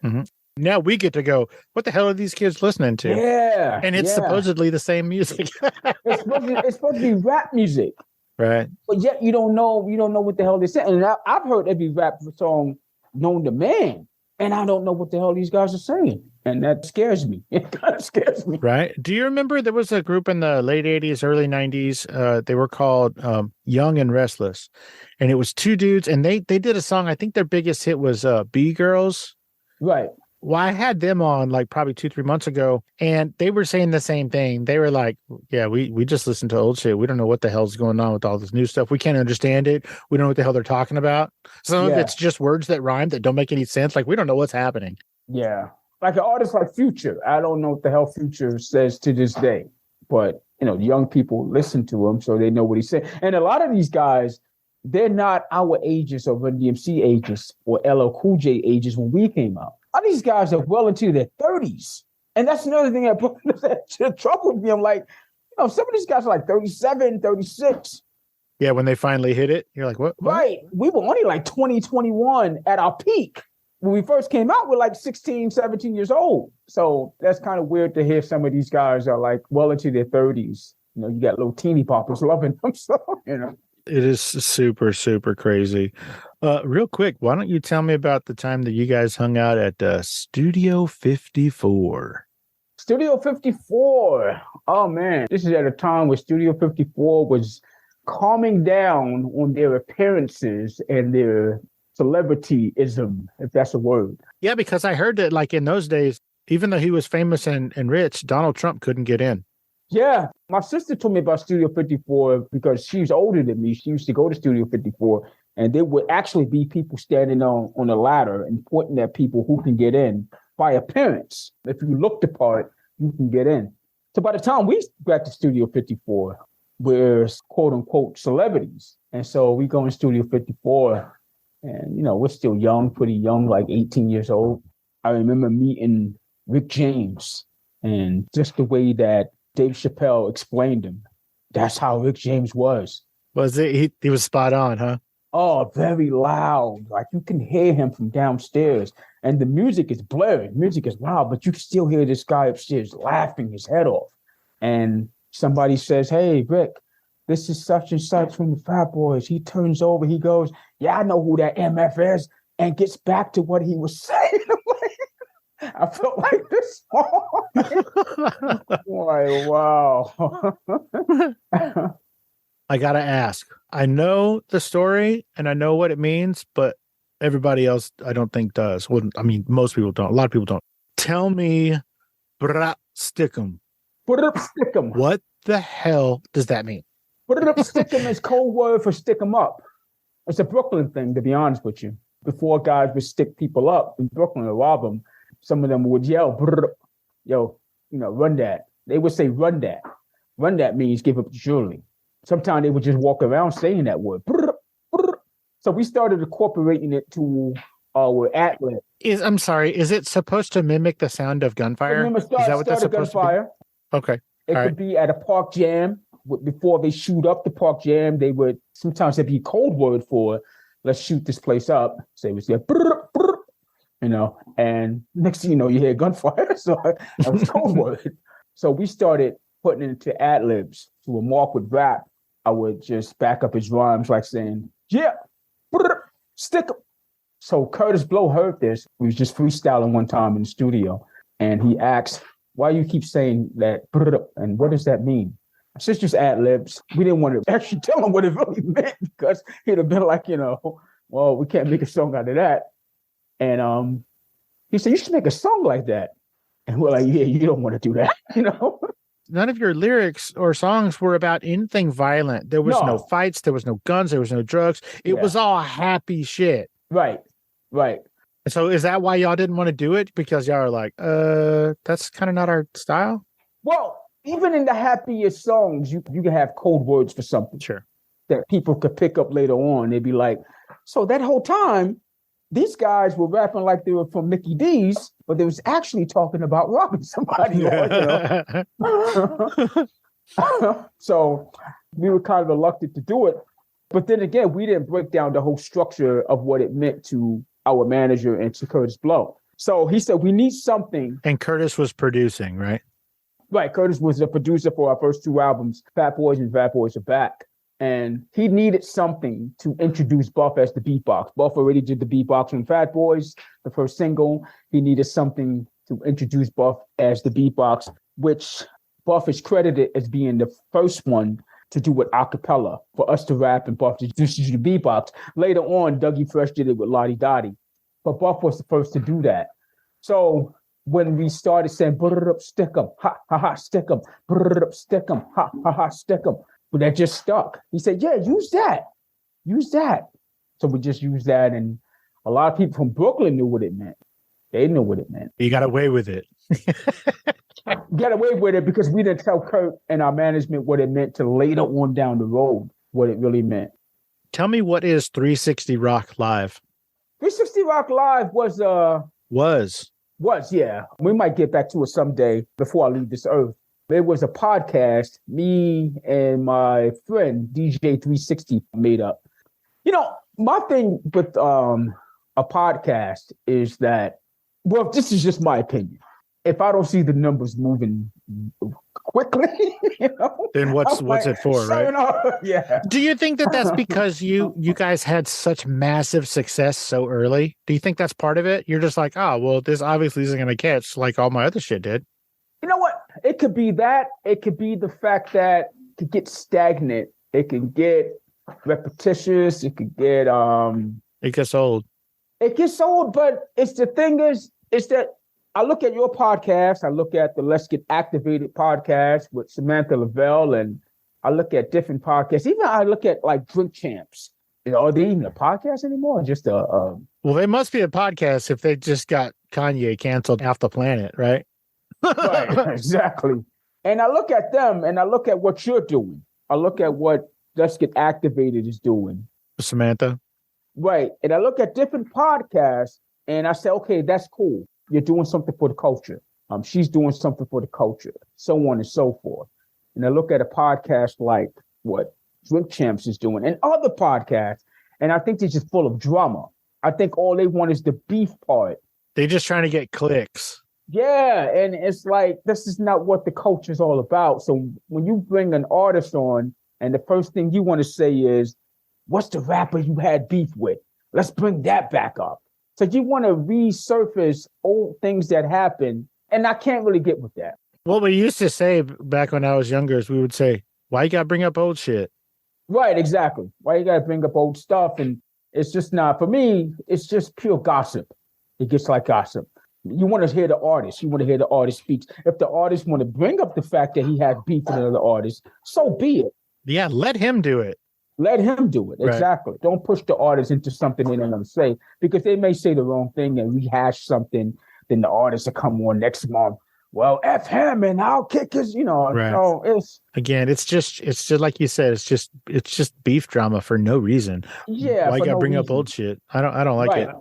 [SPEAKER 3] Mm-hmm. Now we get to go, what the hell are these kids listening to?
[SPEAKER 1] Yeah.
[SPEAKER 3] And it's supposedly the same music.
[SPEAKER 1] it's supposed to be rap music.
[SPEAKER 3] Right.
[SPEAKER 1] But yet you don't know what the hell they're saying. And I've heard every rap song known to man, and I don't know what the hell these guys are saying. And that scares me. It kind of scares me.
[SPEAKER 3] Right. Do you remember there was a group in the late 80s, early 90s? They were called Young and Restless. And it was two dudes. And they did a song. I think their biggest hit was B-Girls.
[SPEAKER 1] Right.
[SPEAKER 3] Well, I had them on like probably 2-3 months ago. And they were saying the same thing. They were like, yeah, we just listen to old shit. We don't know what the hell's going on with all this new stuff. We can't understand it. We don't know what the hell they're talking about. Some of it's just words that rhyme that don't make any sense. Like, we don't know what's happening.
[SPEAKER 1] Yeah. Like an artist like Future, I don't know what the hell Future says to this day, but young people listen to him, so they know what he's saying. And a lot of these guys, they're not our ages or Run DMC ages or LL Cool J ages when we came out. A lot of these guys are well into their 30s, and that's another thing that put trouble with me. I'm like, some of these guys are like 37, 36.
[SPEAKER 3] Yeah, when they finally hit it, you're like, what?
[SPEAKER 1] Right. We were only like 20, 21 at our peak. When we first came out, we're like 16, 17 years old. So that's kind of weird to hear some of these guys are like well into their 30s. You got little teeny poppers loving them. So,
[SPEAKER 3] It is super, super crazy. Real quick, why don't you tell me about the time that you guys hung out at Studio 54?
[SPEAKER 1] Studio 54. Oh, man. This is at a time where Studio 54 was calming down on their appearances and their celebrityism, if that's a word.
[SPEAKER 3] Yeah, because I heard that like in those days, even though he was famous and rich, Donald Trump couldn't get in.
[SPEAKER 1] Yeah, my sister told me about Studio 54 because she's older than me. She used to go to Studio 54, and there would actually be people standing on a ladder and pointing at people who can get in by appearance. If you look the part, you can get in. So by the time we got to Studio 54, we're quote unquote celebrities. And so we go in Studio 54 and, we're still young, pretty young, like 18 years old. I remember meeting Rick James, and just the way that Dave Chappelle explained him, that's how Rick James was.
[SPEAKER 3] Was it? He was spot on, huh?
[SPEAKER 1] Oh, very loud. Like you can hear him from downstairs. And the music is blaring. Music is loud, but you can still hear this guy upstairs laughing his head off. And somebody says, "Hey, Rick, this is such and such from the Fat Boys." He turns over, he goes, "Yeah, I know who that MF is," and gets back to what he was saying. I felt like this song. Like, wow.
[SPEAKER 3] I gotta ask. I know the story and I know what it means, but everybody else I don't think does. Well, I mean, most people don't. A lot of people don't. Tell me, Brrr, stickum.
[SPEAKER 1] Stickum.
[SPEAKER 3] What the hell does that mean?
[SPEAKER 1] Stickum is code word for stick 'em up. It's a Brooklyn thing, to be honest with you. Before guys would stick people up in Brooklyn or rob them, some of them would yell, "Brrr, yo, run that." They would say, "Run that." Run that means give up the jewelry. Sometimes they would just walk around saying that word. Brrr, brrr. So we started incorporating it to our ad-lib.
[SPEAKER 3] I'm sorry, is it supposed to mimic the sound of gunfire?
[SPEAKER 1] Remember,
[SPEAKER 3] Is that what that's supposed to be? Okay.
[SPEAKER 1] It could be at a park jam. Before they shoot up the park jam, they would sometimes there'd be a code word for, "Let's shoot this place up." So it was like, "Brrr, brrr," and next thing you know, you hear gunfire. So that was code word. So we started putting it into ad libs. So when Mark would rap, I would just back up his rhymes like saying, "Yeah, brrr, stick 'em." So Kurtis Blow heard this. We was just freestyling one time in the studio, and he asked, "Why you keep saying that brrr, and what does that mean?" I said, "Just ad libs." We didn't want to actually tell him what it really meant because he'd have been like, "Well, we can't make a song out of that." And he said, "You should make a song like that." And we're like, "Yeah, you don't want to do that,
[SPEAKER 3] None of your lyrics or songs were about anything violent. There was no fights. There was no guns. There was no drugs. It was all happy shit.
[SPEAKER 1] Right.
[SPEAKER 3] So is that why y'all didn't want to do it? Because y'all are like, that's kind of not our style?
[SPEAKER 1] Well, even in the happiest songs, you can have code words for something.
[SPEAKER 3] Sure.
[SPEAKER 1] That people could pick up later on. They'd be like, "So that whole time, these guys were rapping like they were from Mickey D's, but they was actually talking about robbing somebody." So we were kind of reluctant to do it. But then again, we didn't break down the whole structure of what it meant to our manager and to Kurtis Blow. So he said, "We need something."
[SPEAKER 3] And Kurtis was producing, right?
[SPEAKER 1] Right. Kurtis was the producer for our first two albums, Fat Boys and Fat Boys Are Back. And he needed something to introduce Buff as the beatbox. Buff already did the beatbox from Fat Boys, the first single. He needed something to introduce Buff as the beatbox, which Buff is credited as being the first one to do it a cappella, for us to rap and Buff to do the beatbox. Later on, Dougie Fresh did it with Lottie Dottie. But Buff was the first to do that. So when we started saying, "Brrr, stick 'em, ha, ha, ha, stick 'em, brrr, stick 'em, ha, ha, ha, stick 'em," but that just stuck. He said, "Yeah, use that. So we just used that. And a lot of people from Brooklyn knew what it meant. They knew what it meant.
[SPEAKER 3] You got away with it.
[SPEAKER 1] Get away with it because we didn't tell Kurt and our management what it meant till later on down the road, what it really meant.
[SPEAKER 3] Tell me, what is 360 Rock Live?
[SPEAKER 1] 360 Rock Live was, yeah. We might get back to it someday before I leave this earth. There was a podcast me and my friend DJ 360 made up. My thing with a podcast is that, well, this is just my opinion. If I don't see the numbers moving quickly,
[SPEAKER 3] then what's it for, right?
[SPEAKER 1] Yeah.
[SPEAKER 3] Do you think that that's because you guys had such massive success so early? Do you think that's part of it? You're just like, "Oh, well, this obviously isn't going to catch like all my other shit did."
[SPEAKER 1] You know what? It could be that. It could be the fact that it could get stagnant. It can get repetitious. It could get
[SPEAKER 3] It gets old.
[SPEAKER 1] It gets old, but the thing is that I look at your podcast, I look at the Let's Get Activated podcast with Samantha Lavelle, and I look at different podcasts. Even I look at like Drink Champs. Are they even a podcast anymore? Or just a
[SPEAKER 3] Well, they must be a podcast if they just got Kanye canceled off the planet, right?
[SPEAKER 1] Right, exactly. And I look at them and I look at what you're doing. I look at what Let's Get Activated is doing.
[SPEAKER 3] Samantha.
[SPEAKER 1] Right. And I look at different podcasts and I say, okay, that's cool. You're doing something for the culture. She's doing something for the culture, so on and so forth. And I look at a podcast like what Drink Champs is doing and other podcasts, and I think they're just full of drama. I think all they want is the beef part.
[SPEAKER 3] They're just trying to get clicks.
[SPEAKER 1] Yeah, and it's like, this is not what the culture is all about. So when you bring an artist on, and the first thing you want to say is, what's the rapper you had beef with? Let's bring that back up. So you want to resurface old things that happened, and I can't really get with that.
[SPEAKER 3] What we used to say back when I was younger is we would say, why you got to bring up old shit?
[SPEAKER 1] Right, exactly. Why you got to bring up old stuff? And it's just not, for me, it's just pure gossip. It gets like gossip. You want to hear the artist. You want to hear the artist speak. If the artist want to bring up the fact that he had beef with another artist, so be it.
[SPEAKER 3] Yeah, let him do it.
[SPEAKER 1] Let him do it.
[SPEAKER 3] Right.
[SPEAKER 1] Exactly. Don't push the artist into something they don't want to say, because they may say the wrong thing and rehash something. Then the artist will come on next month. Well, F him and I'll kick his,
[SPEAKER 3] Right.
[SPEAKER 1] So
[SPEAKER 3] it's just like you said, it's just beef drama for no reason.
[SPEAKER 1] Yeah.
[SPEAKER 3] Why you got to
[SPEAKER 1] no
[SPEAKER 3] bring up
[SPEAKER 1] reason.
[SPEAKER 3] old shit? I don't like
[SPEAKER 1] Right.
[SPEAKER 3] it.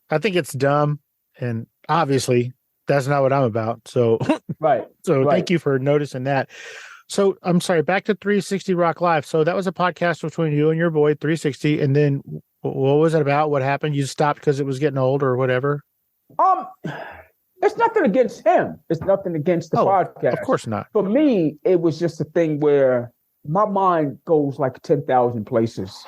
[SPEAKER 3] I think it's dumb, and obviously that's not what I'm about. So
[SPEAKER 1] Right.
[SPEAKER 3] So
[SPEAKER 1] Right.
[SPEAKER 3] thank you for noticing that. So I'm sorry, back to 360 Rock Live. So that was a podcast between you and your boy 360. And then what was it about? What happened? You stopped because it was getting old or whatever?
[SPEAKER 1] It's nothing against him. It's nothing against the podcast.
[SPEAKER 3] Of course not.
[SPEAKER 1] For me, it was just a thing where my mind goes like 10,000 places.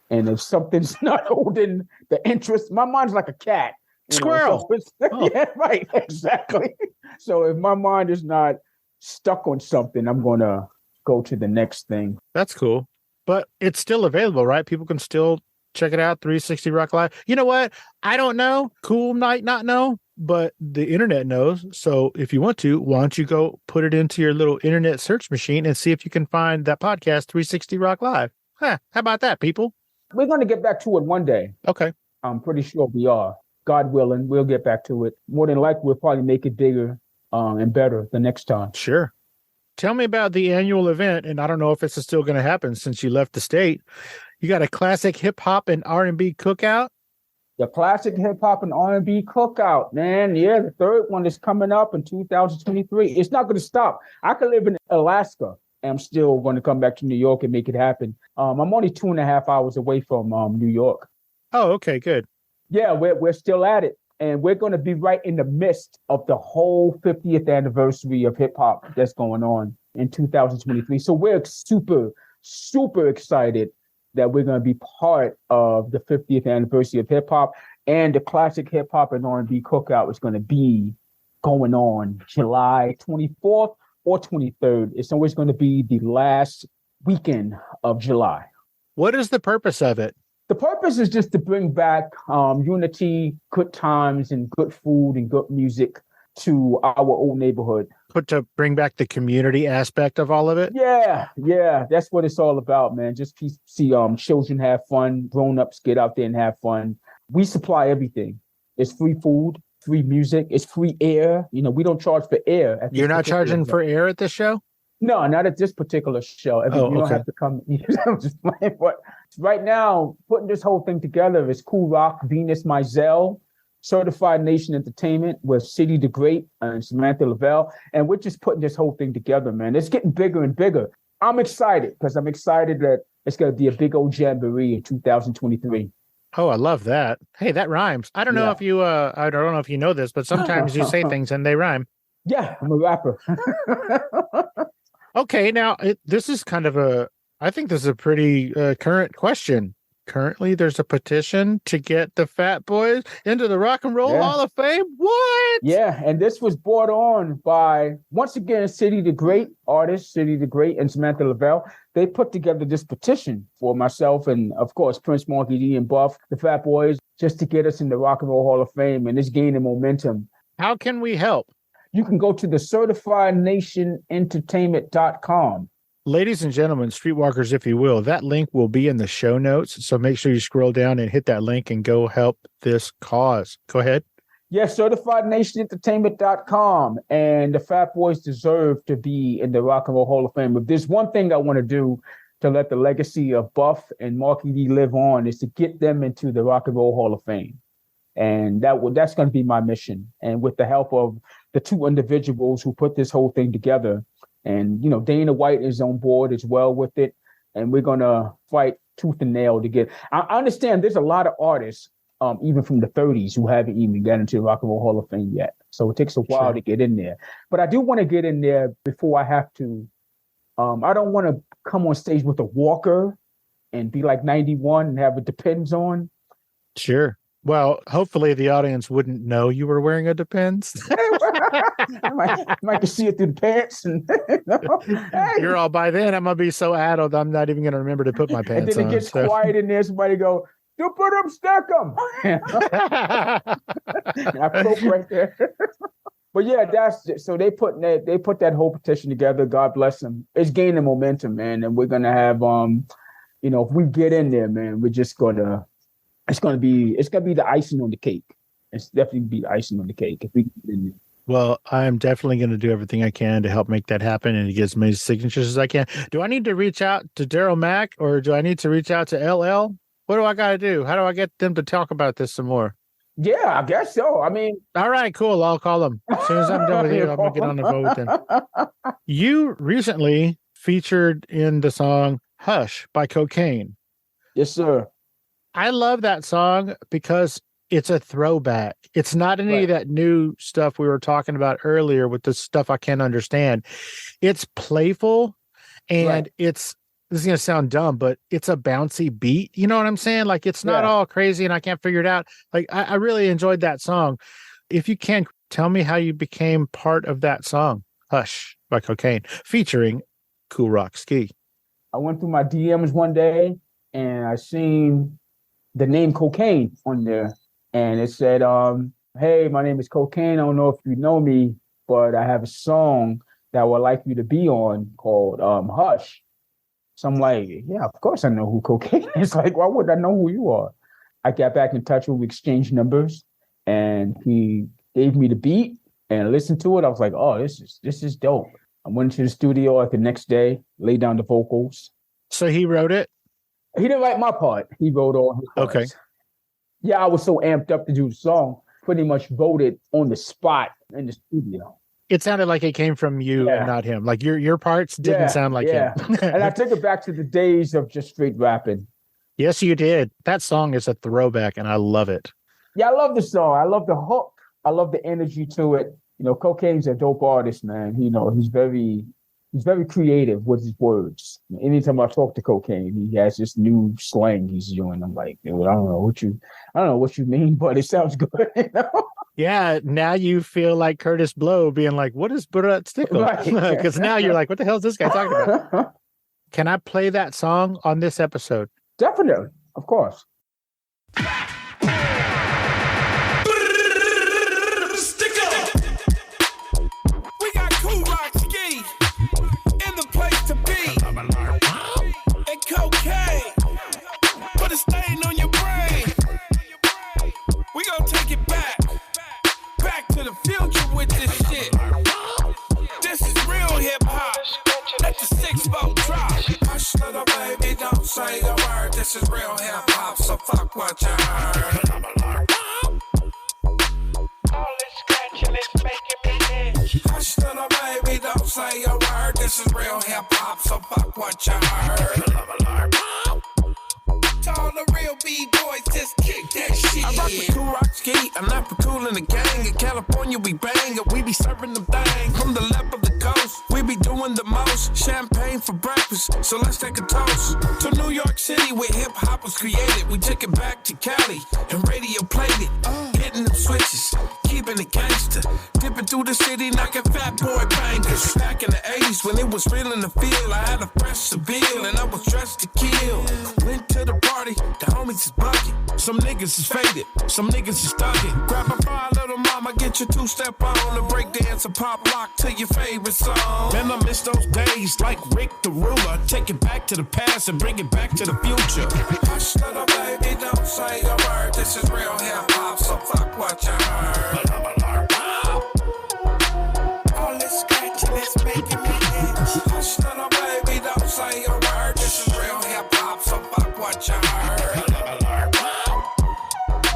[SPEAKER 1] And if something's not holding the interest, my mind's like a cat.
[SPEAKER 3] Squirrel.
[SPEAKER 1] Yeah, right. Exactly. So if my mind is not stuck on something, I'm going to go to the next thing.
[SPEAKER 3] That's cool. But it's still available, right? People can still check it out, 360 Rock Live. You know what? I don't know. Cool might not know, but the internet knows. So if you want to, why don't you go put it into your little internet search machine and see if you can find that podcast, 360 Rock Live. How about that, people?
[SPEAKER 1] We're going to get back to it one day.
[SPEAKER 3] Okay.
[SPEAKER 1] I'm pretty sure we are. God willing, we'll get back to it. More than likely, we'll probably make it bigger and better the next time.
[SPEAKER 3] Sure. Tell me about the annual event, and I don't know if this is still going to happen since you left the state. You got a classic hip hop and R&B cookout?
[SPEAKER 1] The classic hip hop and R&B cookout, man. Yeah, the third one is coming up in 2023. It's not going to stop. I could live in Alaska and I'm still going to come back to New York and make it happen. I'm only 2.5 hours away from New York.
[SPEAKER 3] Oh, okay, good.
[SPEAKER 1] Yeah, we're still at it. And we're going to be right in the midst of the whole 50th anniversary of hip hop that's going on in 2023. So we're super, super excited that we're going to be part of the 50th anniversary of hip hop, and the classic hip hop and R&B cookout is going to be going on July 24th or 23rd. It's always going to be the last weekend of July.
[SPEAKER 3] What is the purpose of it?
[SPEAKER 1] The purpose is just to bring back unity, good times, and good food and good music to our old neighborhood.
[SPEAKER 3] To bring back the community aspect of all of it?
[SPEAKER 1] Yeah, that's what it's all about, man. Just see children have fun, grown-ups get out there and have fun. We supply everything. It's free food, free music, it's free air. We don't charge for air.
[SPEAKER 3] You're not charging for air at this show?
[SPEAKER 1] No, not at this particular show. You don't have to come. I'm just playing. But right now, putting this whole thing together is Kool Rock, Venus Mizell, Certified Nation Entertainment with City the Great and Samantha Lavelle. And we're just putting this whole thing together, man. It's getting bigger and bigger. I'm excited because I'm excited that it's going to be a big old jamboree in 2023.
[SPEAKER 3] Oh, I love that. Hey, that rhymes. I don't know if you, I don't know if you know this, but sometimes you say things and they rhyme.
[SPEAKER 1] Yeah, I'm a rapper.
[SPEAKER 3] Okay, now this is kind of I think this is a pretty current question. currently there's a petition to get the Fat Boys into the Rock and Roll Hall of Fame. What?
[SPEAKER 1] Yeah, and this was brought on by, once again, City the Great artist, City the Great and Samantha Lavelle. They put together this petition for myself and, of course, Prince, Marky D, and Buff, the Fat Boys, just to get us in the Rock and Roll Hall of Fame, and it's gaining momentum.
[SPEAKER 3] How can we help?
[SPEAKER 1] You can go to the CertifiedNationEntertainment.com.
[SPEAKER 3] Ladies and gentlemen, Streetwalkers, if you will, that link will be in the show notes. So make sure you scroll down and hit that link and go help this cause. Go ahead.
[SPEAKER 1] Yes, CertifiedNationEntertainment.com. And the Fat Boys deserve to be in the Rock and Roll Hall of Fame. If there's one thing I want to do to let the legacy of Buff and Marky D live on, is to get them into the Rock and Roll Hall of Fame. And that's going to be my mission. And with the help of the two individuals who put this whole thing together, and, Dana White is on board as well with it. And we're going to fight tooth and nail to get. I understand there's a lot of artists, even from the 30s, who haven't even gotten into the Rock and Roll Hall of Fame yet. So it takes a while to get in there. But I do want to get in there before I have to. I don't want to come on stage with a walker and be like 91 and have it Depends on.
[SPEAKER 3] Sure. Well, hopefully the audience wouldn't know you were wearing a Depends.
[SPEAKER 1] I might see it through the pants. And, hey.
[SPEAKER 3] You're all, by then, I'm going to be so addled, I'm not even going to remember to put my pants on.
[SPEAKER 1] And then it gets quiet in there. Somebody go, "You put them, stack them." I broke right there. But yeah, so they put that whole petition together. God bless them. It's gaining momentum, man. And we're going to have, if we get in there, man, we're just going to, it's gonna be the icing on the cake. It's definitely be the icing on the cake if we get in there.
[SPEAKER 3] Well, I'm definitely going to do everything I can to help make that happen and to get as many signatures as I can. Do I need to reach out to Daryl Mack, or do I need to reach out to LL? What do I got to do? How do I get them to talk about this some more?
[SPEAKER 1] Yeah, I guess so. I mean,
[SPEAKER 3] all right, cool. I'll call them as soon as I'm done with you. I'm gonna get on the phone with them. You recently featured in the song "Hush" by Kokane.
[SPEAKER 1] Yes, sir.
[SPEAKER 3] I love that song because it's a throwback. It's not any of that new stuff we were talking about earlier with the stuff I can't understand. It's playful, and this is going to sound dumb, but it's a bouncy beat. You know what I'm saying? Like, it's not all crazy and I can't figure it out. Like, I really enjoyed that song. If you can, tell me how you became part of that song, "Hush" by Kokane, featuring Kool Rock-Ski.
[SPEAKER 1] I went through my DMs one day and I seen the name Kokane on there, and it said, "Hey, my name is Kokane. I don't know if you know me, but I have a song that I would like you to be on called Hush." So I'm like, yeah, of course I know who Kokane is. Like, why would I know who you are? I got back in touch with him, we exchanged numbers, and he gave me the beat and I listened to it. I was like, oh, this is dope. I went to the studio like the next day, laid down the vocals.
[SPEAKER 3] So he wrote it?
[SPEAKER 1] He didn't write my part. He wrote all his parts.
[SPEAKER 3] Okay.
[SPEAKER 1] Yeah, I was so amped up to do the song. Pretty much wrote it on the spot in the studio.
[SPEAKER 3] It sounded like it came from you and not him. Like your parts didn't sound like him.
[SPEAKER 1] And I took it back to the days of just straight rapping.
[SPEAKER 3] Yes, you did. That song is a throwback, and I love it.
[SPEAKER 1] Yeah, I love the song. I love the hook. I love the energy to it. Kokane's a dope artist, man. He's very creative with his words. Anytime I talk to Kokane, he has this new slang he's doing. I'm like, dude, I don't know what you mean, but it sounds good.
[SPEAKER 3] Yeah, now you feel like Kurtis Blow being like, what is Brrr stickum? Because now you're like, what the hell is this guy talking about? Can I play that song on this episode?
[SPEAKER 1] Definitely, of course.
[SPEAKER 2] Say a word, this is real hip hop, so fuck what you heard. All this scratching is making me itch. Hush, little baby, don't say a word, this is real hip hop, so fuck what you heard. To all the real B-boys, just kick that shit. I rock with Kool Rock
[SPEAKER 5] Rock-Ski, I'm not for cool in the gang. In California, we bang, and we be serving them things. From the left of the coast, we be doing the most. Champagne for breakfast, so let's take a toast. To New York City, where hip-hop was created. We took it back to Cali, and radio played it. Hitting them switches, keeping it gangster. Dipping through the city, knocking fat boy bangers. Back in the 80s, when it was real in the field, I had a fresh Seville, and I was dressed to kill. Went to the party, the homies is bugging. Some niggas is faded, some niggas is thugging. Grab a fire, little mama, get your two-step on. The break dance and pop lock to your favorite song. Man, I miss those days like Rick the Ruler. Take it back to the past and bring it back to the future. Hush, little baby, don't say a word. This is real hip-hop, so fuck what you heard. All this scratching is making me itch. Hush, little baby, don't say a word. This is real hip-hop, so fuck what you heard.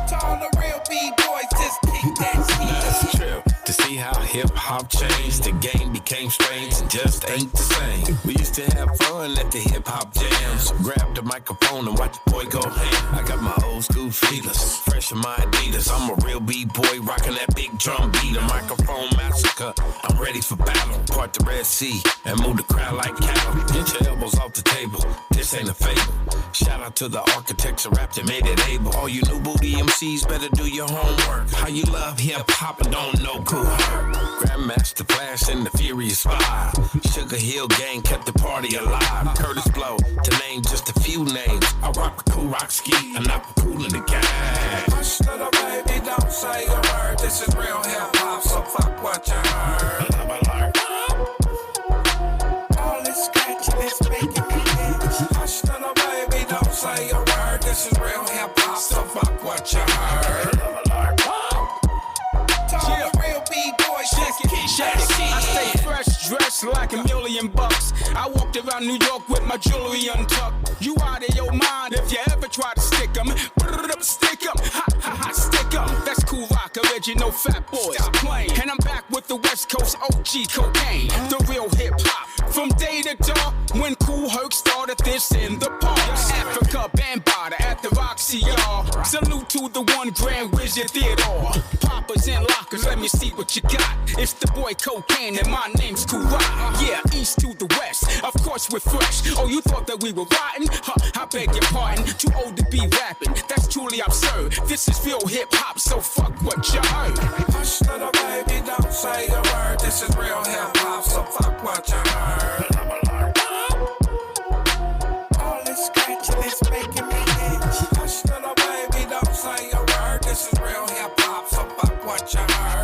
[SPEAKER 5] To all the real B-boys, just kick that shit. That's true. To see how hip-hop changed, the game became strange and just ain't the same. We used to have fun at the hip-hop jams. Grab the microphone and watch the boy go ham. I got my old school feelers, fresh in my Adidas. I'm a real B-boy rocking that big drum beat. A microphone massacre, I'm ready for battle. Part the Red Sea and move the crowd like cattle. Get your elbows off the table, this ain't a fable. Shout out to the architects of rap that made it able. All you new booty MCs better do your homework. How you love hip-hop and don't know Kool Rock. Grandmaster Flash and the Furious Five. Sugar Hill Gang kept the party alive. Kurtis Blow, to name just a few names. I rock the Kool Rock-Ski, I'm not for cool in the game. Hush, little baby, don't say a word. This is real hip-hop, so fuck what you heard. All this scratching is making me itch. Hush, little baby, don't say a word. This is real hip-hop, so fuck what you heard. I stay fresh, dressed like $1,000,000. I walked around New York with my jewelry untucked. You out of your mind if you ever try to stick 'em. Stick 'em, ha ha ha, stick 'em. That's Kool Rock, original fat boys. Stop playing. And I'm back with the West Coast OG Kokane, the real hip hop. From day to dark, when Kool Herc started this in the park. Africa, Bambada at the Roxy, y'all. Salute to the one Grand Wizard Theodore. Poppers and lockers, let me see what you got. It's the boy Kokane and my name's Kool Rock. Yeah, east to the west, of course we're fresh. Oh, you thought that we were rotten? Huh, I beg your pardon, too old to be rapping. That's truly absurd. This is real hip hop, so fuck what you heard. Hush, little baby, don't say a word. This is real hip hop, so fuck what you heard. All this scratching is making me itch. Hush, little baby, don't say a word. This is real hip hop, so fuck what you heard.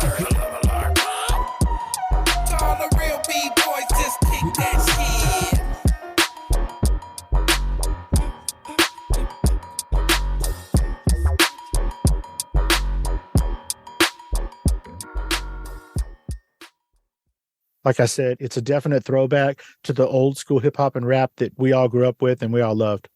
[SPEAKER 5] To all the real B-boys, just kick that shit.
[SPEAKER 3] Like I said, it's a definite throwback to the old school hip hop and rap that we all grew up with and we all loved.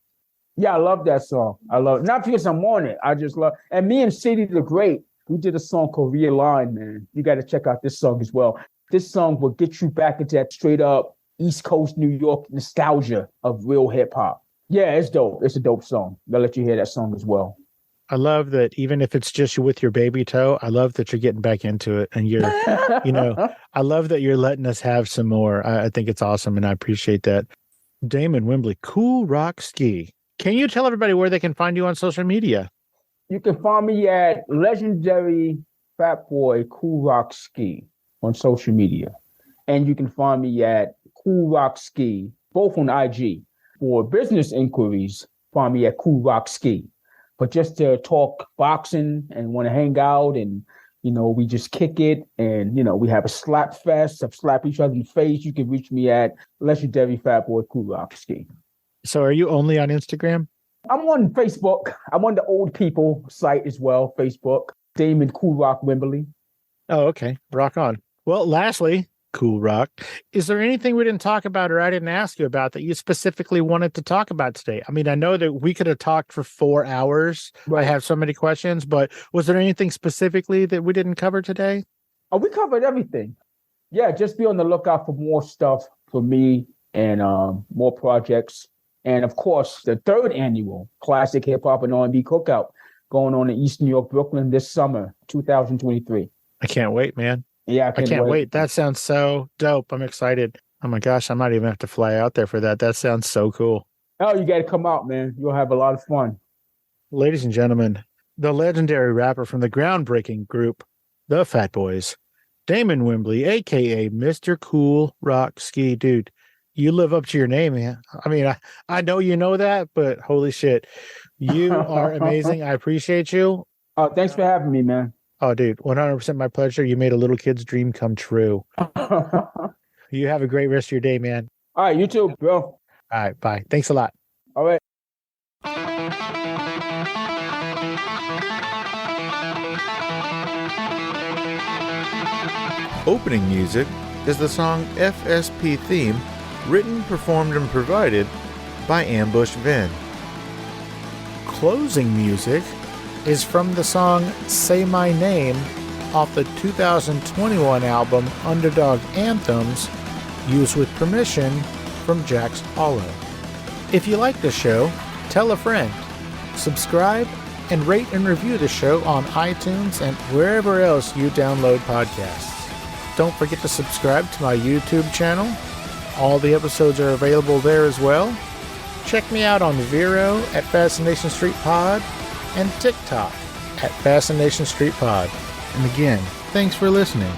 [SPEAKER 1] Yeah, I love that song. I love it. Not because I'm on it. I just love, and me and City the Great, we did a song called Realign, man. You got to check out this song as well. This song will get you back into that straight up East Coast New York nostalgia of real hip hop. Yeah, it's dope. It's a dope song. I'll let you hear that song as well.
[SPEAKER 3] I love that even if it's just with your baby toe, I love that you're getting back into it and you're, I love that you're letting us have some more. I think it's awesome and I appreciate that. Damon Wimbley, Kool Rock-Ski. Can you tell everybody where they can find you on social media?
[SPEAKER 1] You can find me at legendary Fat Boy Kool Rock-Ski on social media. And you can find me at Kool Rock-Ski, both on IG. For business inquiries, find me at Kool Rock-Ski. But just to talk boxing and want to hang out and, we just kick it and, we have a slap fest, slap each other in the face, you can reach me at legendary Fat Boy Kool Rock-Ski.
[SPEAKER 3] So are you only on Instagram?
[SPEAKER 1] I'm on Facebook. I'm on the old people site as well, Facebook. Damon Kool Rock-Wimbley.
[SPEAKER 3] Oh, okay. Rock on. Well, lastly, Kool Rock, is there anything we didn't talk about or I didn't ask you about that you specifically wanted to talk about today? I mean, I know that we could have talked for 4 hours. Right. I have so many questions, but was there anything specifically that we didn't cover today?
[SPEAKER 1] Oh, we covered everything. Yeah, just be on the lookout for more stuff for me and more projects. And of course, the 3rd annual Classic Hip Hop and R&B Cookout going on in East New York, Brooklyn this summer, 2023.
[SPEAKER 3] I can't wait, man.
[SPEAKER 1] Yeah,
[SPEAKER 3] I can't wait. That sounds so dope. I'm excited. Oh my gosh, I might even have to fly out there for that. That sounds so cool.
[SPEAKER 1] Oh, you got to come out, man. You'll have a lot of fun.
[SPEAKER 3] Ladies and gentlemen, the legendary rapper from the groundbreaking group, the Fat Boys, Damon Wimbley, A.K.A. Mr. Kool Rock-Ski. Dude, you live up to your name, man. I mean, I know you know that, but holy shit, you are amazing. I appreciate you.
[SPEAKER 1] Oh, thanks for having me, man.
[SPEAKER 3] Oh, dude, 100% my pleasure. You made a little kid's dream come true. You have a great rest of your day, man.
[SPEAKER 1] All right, you too, bro.
[SPEAKER 3] All right, bye. Thanks a lot.
[SPEAKER 1] All right.
[SPEAKER 6] Opening music is the song FSP Theme, written, performed, and provided by Ambush Vin.
[SPEAKER 3] Closing music is from the song Say My Name off the 2021 album Underdog Anthems, used with permission from Jax Hollow. If you like the show, tell a friend. Subscribe and rate and review the show on iTunes and wherever else you download podcasts. Don't forget to subscribe to my YouTube channel. All the episodes are available there as well. Check me out on Vero at Fascination Street Pod and TikTok at Fascination Street Pod. And again, thanks for listening.